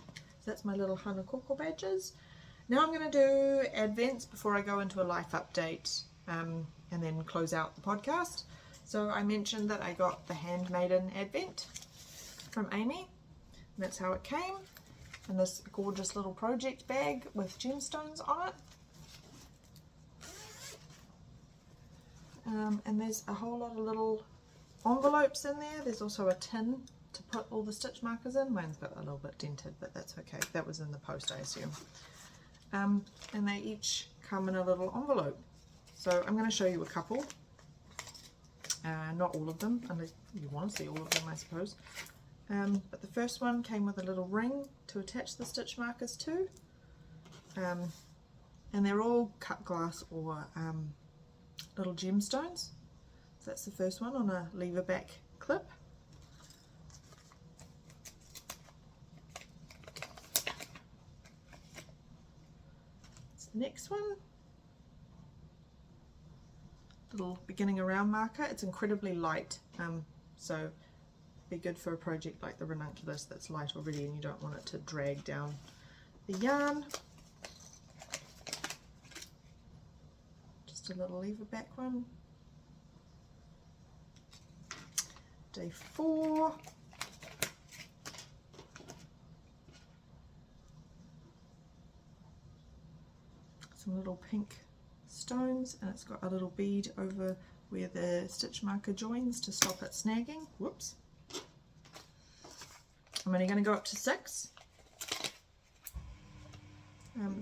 So that's my little hanukoko badges. Now I'm going to do advents before I go into a life update and then close out the podcast. So I mentioned that I got the Handmaiden advent from Amy. That's how it came. And this gorgeous little project bag with gemstones on it. And there's a whole lot of little envelopes in there. There's also a tin to put all the stitch markers in. Mine's got a little bit dented, but that's okay. That was in the post, I assume. And they each come in a little envelope. So I'm going to show you a couple. Not all of them, unless you want to see all of them, I suppose. But the first one came with a little ring to attach the stitch markers to. And they're all cut glass or little gemstones. So that's the first one on a lever back clip. That's the next one. Little beginning around marker. It's incredibly light, so be good for a project like the Ranunculus that's light already and you don't want it to drag down the yarn. Just a little lever back one. Day 4. Some little pink stones, and it's got a little bead over where the stitch marker joins to stop it snagging. Whoops. I'm only going to go up to 6.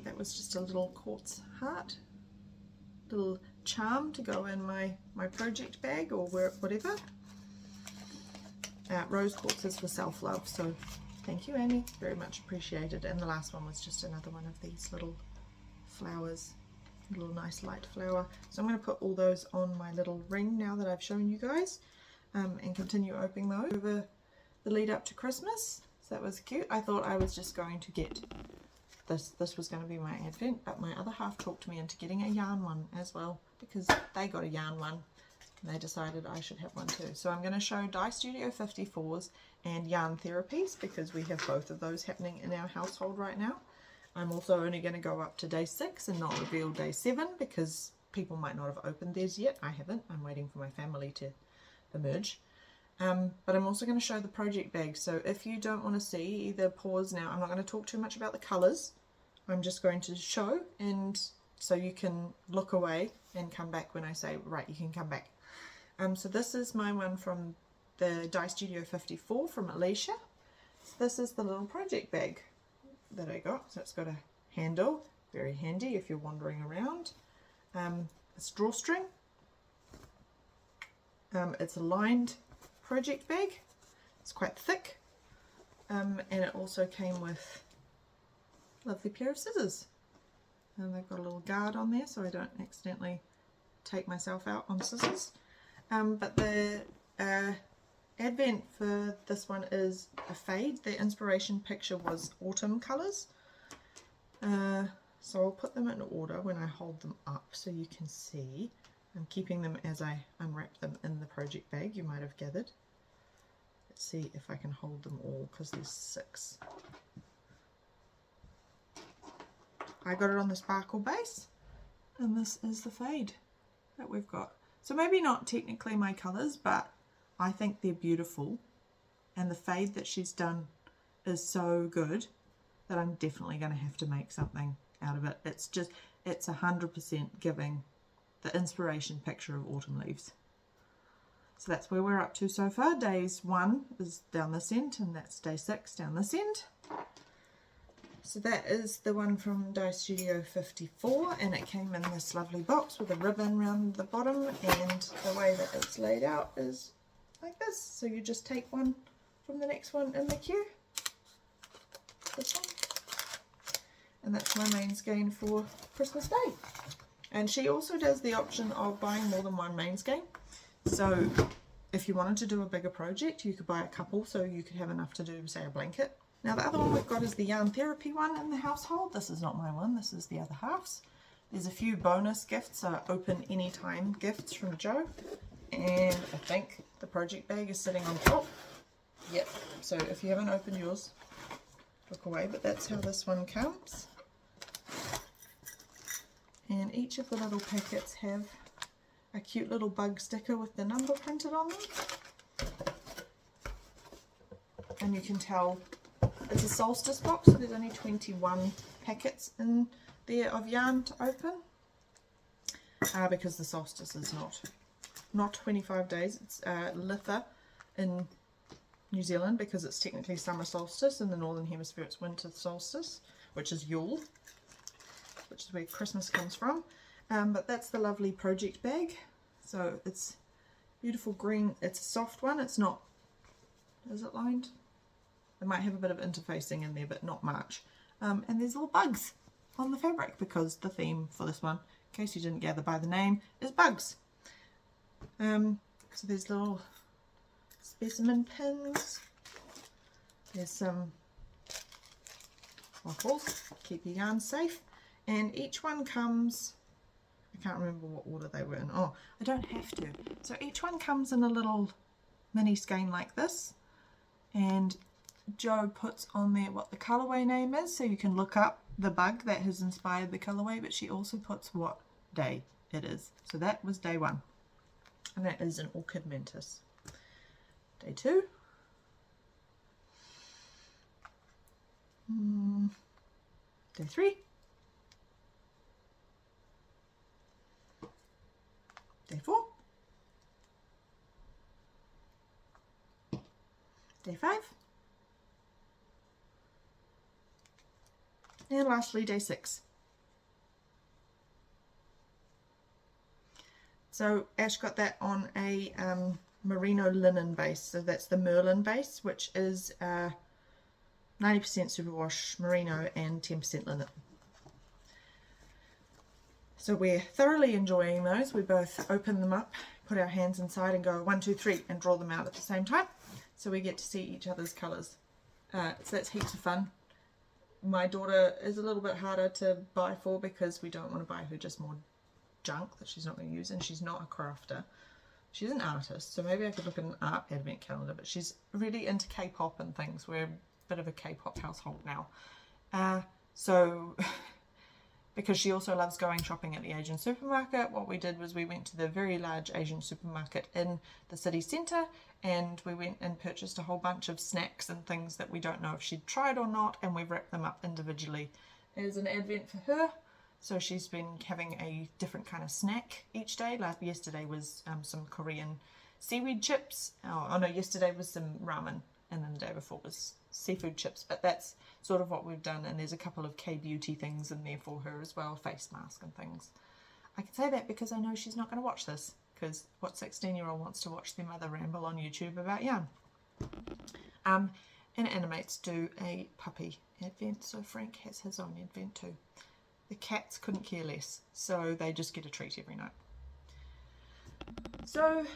That was just a little quartz heart, little charm to go in my project bag or whatever. Rose quartz is for self-love, so thank you, Annie, very much appreciated. And the last one was just another one of these little flowers, a little nice light flower. So I'm going to put all those on my little ring now that I've shown you guys, and continue opening those over the lead up to Christmas. So that was cute. I thought I was just going to get this was going to be my advent, but my other half talked me into getting a yarn one as well, because they got a yarn one and they decided I should have one too. So I'm going to show Dye Studio 54s and yarn therapies, because we have both of those happening in our household right now. I'm also only going to go up to day 6 and not reveal day 7, because people might not have opened theirs yet. I haven't. I'm waiting for my family to emerge. But I'm also going to show the project bag, so if you don't want to see, either pause now. I'm not going to talk too much about the colours. I'm just going to show, and so you can look away and come back when I say, right, you can come back. So this is my one from the Dye Studio 54 from Alicia. So this is the little project bag that I got. So it's got a handle, very handy if you're wandering around. It's drawstring. It's a lined project bag. It's quite thick, and it also came with a lovely pair of scissors, and they've got a little guard on there so I don't accidentally take myself out on scissors. But the advent for this one is a fade. The inspiration picture was autumn colours, so I'll put them in order when I hold them up so you can see. I'm keeping them as I unwrap them in the project bag, you might have gathered. Let's see if I can hold them all, because there's 6. I got it on the sparkle base, and this is the fade that we've got. So maybe not technically my colours, but I think they're beautiful, and the fade that she's done is so good that I'm definitely going to have to make something out of it. It's 100% giving the inspiration picture of autumn leaves. So that's where we're up to so far. Days 1 is down this end, and that's day 6 down this end. So that is the one from Dye Studio 54, and it came in this lovely box with a ribbon around the bottom, and the way that it's laid out is like this. So you just take one from the next one in the queue, this one, and that's my main skein for Christmas Day. And she also does the option of buying more than one main skein. So if you wanted to do a bigger project, you could buy a couple, so you could have enough to do, say, a blanket. Now the other one we've got is the yarn therapy one in the household. This is not my one, this is the other half's. There's a few bonus gifts, open anytime gifts from Joe. And I think the project bag is sitting on top. Yep, so if you haven't opened yours, look away, but that's how this one comes. And each of the little packets have a cute little bug sticker with the number printed on them. And you can tell it's a solstice box, so there's only 21 packets in there of yarn to open. Because the solstice is not 25 days, it's Litha in New Zealand because it's technically summer solstice. In the Northern Hemisphere it's winter solstice, which is Yule, which is where Christmas comes from. But that's the lovely project bag. So it's beautiful green. It's a soft one. It's not, is it lined? It might have a bit of interfacing in there, but not much. And there's little bugs on the fabric because the theme for this one, in case you didn't gather by the name, is bugs. So there's little specimen pins. There's some waffles, keep your yarn safe. And each one comes, I can't remember what order they were in. Oh, I don't have to. So each one comes in a little mini skein like this. And Jo puts on there what the colourway name is, so you can look up the bug that has inspired the colourway, but she also puts what day it is. So that was day 1. And that is an Orchid Mantis. Day 2. Day 3. Day 4. Day 5. And lastly, day 6. So Ash got that on a merino linen base. So that's the Merlin base, which is 90% superwash merino and 10% linen. So we're thoroughly enjoying those. We both open them up, put our hands inside and go 1, 2, 3 and draw them out at the same time. So we get to see each other's colours. So that's heaps of fun. My daughter is a little bit harder to buy for because we don't want to buy her just more junk that she's not going to use, and she's not a crafter. She's an artist, so maybe I could look at an art advent calendar, but she's really into K-pop and things. We're a bit of a K-pop household now. So because she also loves going shopping at the Asian supermarket, what we did was we went to the very large Asian supermarket in the city centre, and we went and purchased a whole bunch of snacks and things that we don't know if she'd tried or not, and we've wrapped them up individually as an advent for her. So she's been having a different kind of snack each day. Yesterday was some Korean seaweed chips. Oh no, yesterday was some ramen, and then the day before was seafood chips. But that's sort of what we've done, and there's a couple of K-beauty things in there for her as well, face mask and things. I can say that because I know she's not going to watch this, because what 16-year-old wants to watch their mother ramble on YouTube about yarn? And Animates do a puppy advent, so Frank has his own advent too. The cats couldn't care less, so they just get a treat every night. So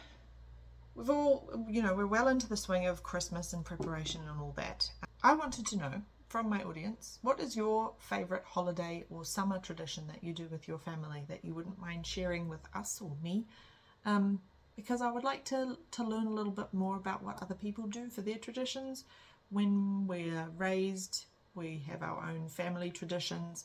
we've all, we're well into the swing of Christmas and preparation and all that. I wanted to know from my audience, what is your favourite holiday or summer tradition that you do with your family that you wouldn't mind sharing with us or me? Because I would like to learn a little bit more about what other people do for their traditions. When we're raised, we have our own family traditions.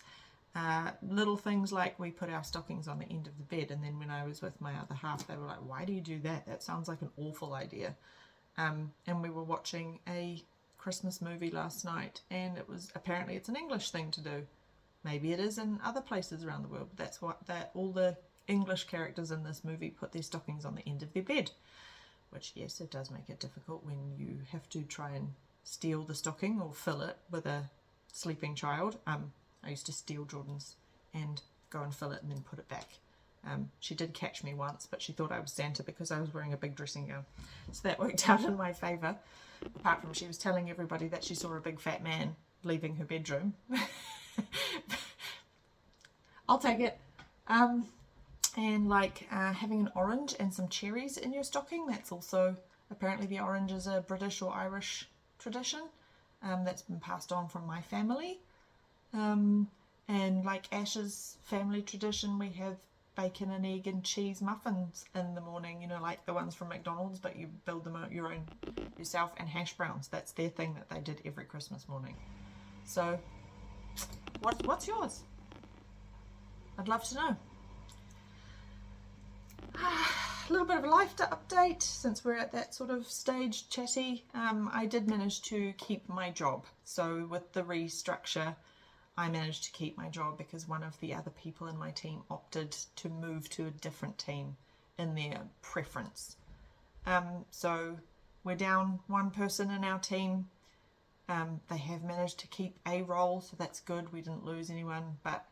Little things like we put our stockings on the end of the bed, and then when I was with my other half, they were like, why do you do that? That sounds like an awful idea. And we were watching a Christmas movie last night, and apparently it's an English thing to do. Maybe it is in other places around the world, but that's what all the English characters in this movie put their stockings on the end of their bed, which, yes, it does make it difficult when you have to try and steal the stocking or fill it with a sleeping child. I used to steal Jordan's and go and fill it and then put it back. She did catch me once, but she thought I was Santa because I was wearing a big dressing gown. So that worked out in my favour. Apart from she was telling everybody that she saw a big fat man leaving her bedroom. I'll take it. And like having an orange and some cherries in your stocking. That's also, apparently the orange is a British or Irish tradition. That's been passed on from my family. And like Ash's family tradition, we have bacon and egg and cheese muffins in the morning, like the ones from McDonald's, but you build them out your own yourself, and hash browns. That's their thing that they did every Christmas morning. So what's yours? I'd love to know. A little bit of a life update since we're at that sort of stage chatty. I did manage to keep my job. So with the restructure, I managed to keep my job because one of the other people in my team opted to move to a different team in their preference. So we're down one person in our team. They have managed to keep a role, so that's good. We didn't lose anyone, but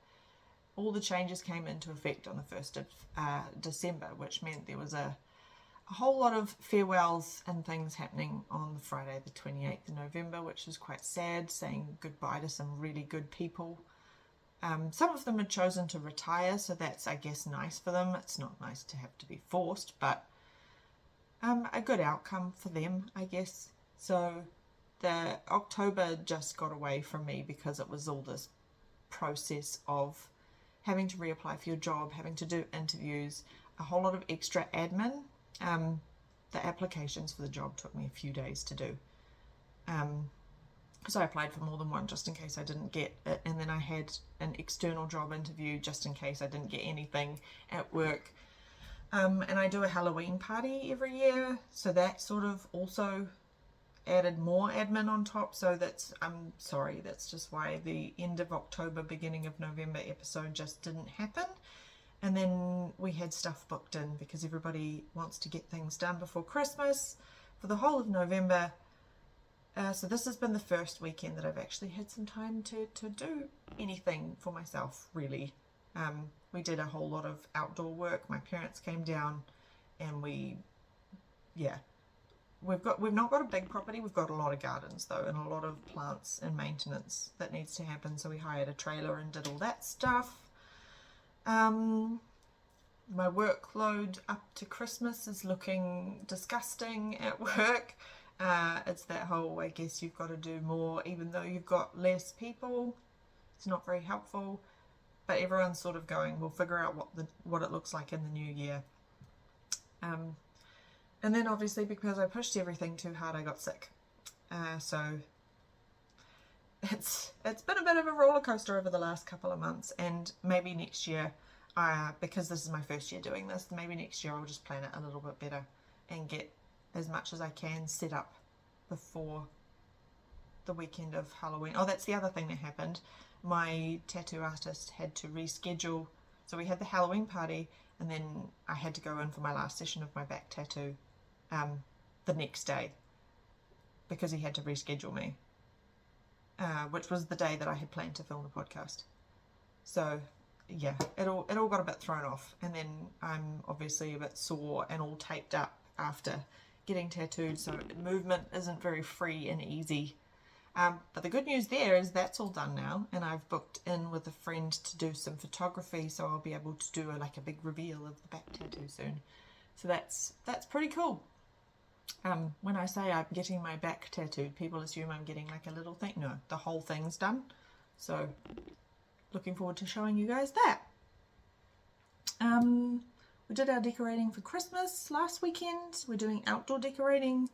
all the changes came into effect on the 1st of December, which meant there was a whole lot of farewells and things happening on the Friday the 28th of November, which was quite sad, saying goodbye to some really good people. Some of them had chosen to retire, so that's, I guess, nice for them. It's not nice to have to be forced, but a good outcome for them, I guess. So the October just got away from me because it was all this process of having to reapply for your job, having to do interviews, a whole lot of extra admin. The applications for the job took me a few days to do. So I applied for more than one just in case I didn't get it, and then I had an external job interview just in case I didn't get anything at work. And I do a Halloween party every year, so that sort of also added more admin on top. So that's, I'm sorry, that's just why the end of October, beginning of November episode just didn't happen. And then we had stuff booked in because everybody wants to get things done before Christmas for the whole of November. So this has been the first weekend that I've actually had some time to do anything for myself, really. We did a whole lot of outdoor work. My parents came down and we've not got a big property. We've got a lot of gardens though, and a lot of plants and maintenance that needs to happen. So we hired a trailer and did all that stuff. My workload up to Christmas is looking disgusting at work. It's that whole, I guess you've got to do more even though you've got less people. It's not very helpful, but everyone's sort of going, we'll figure out what it looks like in the new year. And then obviously because I pushed everything too hard, I got sick. So it's been a bit of a roller coaster over the last couple of months, and maybe next year, because this is my first year doing this, maybe next year I'll just plan it a little bit better and get as much as I can set up before the weekend of Halloween. Oh, that's the other thing that happened. My tattoo artist had to reschedule. So we had the Halloween party, and then I had to go in for my last session of my back tattoo the next day because he had to reschedule me, which was the day that I had planned to film the podcast. So yeah, it all got a bit thrown off, and then I'm obviously a bit sore and all taped up after getting tattooed, so movement isn't very free and easy. But the good news there is that's all done now, and I've booked in with a friend to do some photography, so I'll be able to do a big reveal of the back tattoo soon. So that's pretty cool. When I say I'm getting my back tattooed, people assume I'm getting like a little thing. No, the whole thing's done. So looking forward to showing you guys that. We did our decorating for Christmas last weekend. We're doing outdoor decorating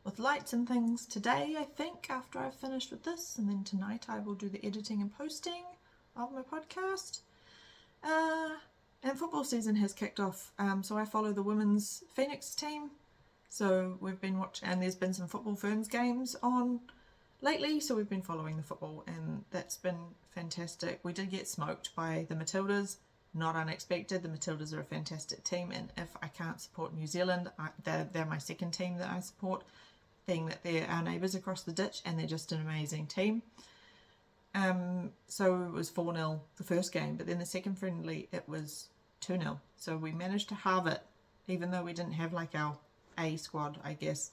with lights and things today, I think, after I've finished with this. And then tonight I will do the editing and posting of my podcast. And football season has kicked off. So I follow the women's Phoenix team. So we've been watching, and there's been some Football Ferns games on lately. So we've been following the football, and that's been fantastic. We did get smoked by the Matildas. Not unexpected. The Matildas are a fantastic team, and if I can't support New Zealand, they're my second team that I support, being that they're our neighbours across the ditch, and they're just an amazing team. So it was 4-0 the first game, but then the second friendly it was 2-0. So we managed to halve it, even though we didn't have like our A squad, I guess.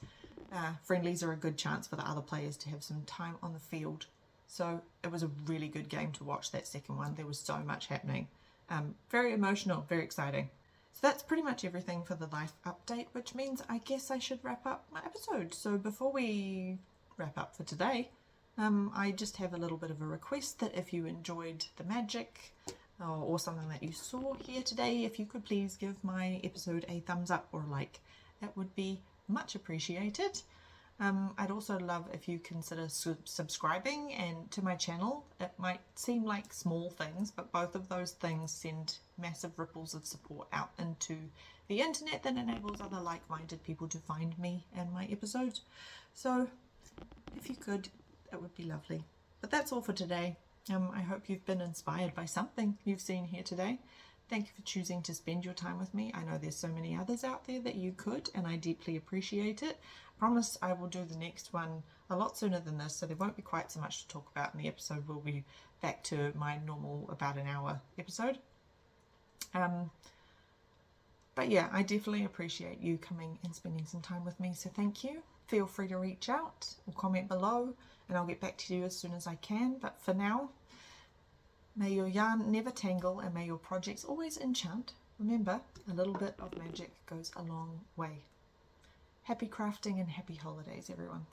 Friendlies are a good chance for the other players to have some time on the field. So it was a really good game to watch, that second one. There was so much happening. Very emotional, very exciting. So that's pretty much everything for the life update, which means I guess I should wrap up my episode. So before we wrap up for today, I just have a little bit of a request that if you enjoyed the magic or something that you saw here today, if you could please give my episode a thumbs up or like. That would be much appreciated. I'd also love if you consider subscribing and to my channel. It might seem like small things, but both of those things send massive ripples of support out into the internet that enables other like-minded people to find me and my episodes. So if you could, that would be lovely. But that's all for today. I hope you've been inspired by something you've seen here today. Thank you for choosing to spend your time with me. I know there's so many others out there that you could, and I deeply appreciate it. I promise I will do the next one a lot sooner than this, so there won't be quite so much to talk about in the episode. We'll be back to my normal about an hour episode. But yeah, I definitely appreciate you coming and spending some time with me, so thank you. Feel free to reach out or comment below, and I'll get back to you as soon as I can. But for now, may your yarn never tangle and may your projects always enchant. Remember, a little bit of magic goes a long way. Happy crafting and happy holidays, everyone.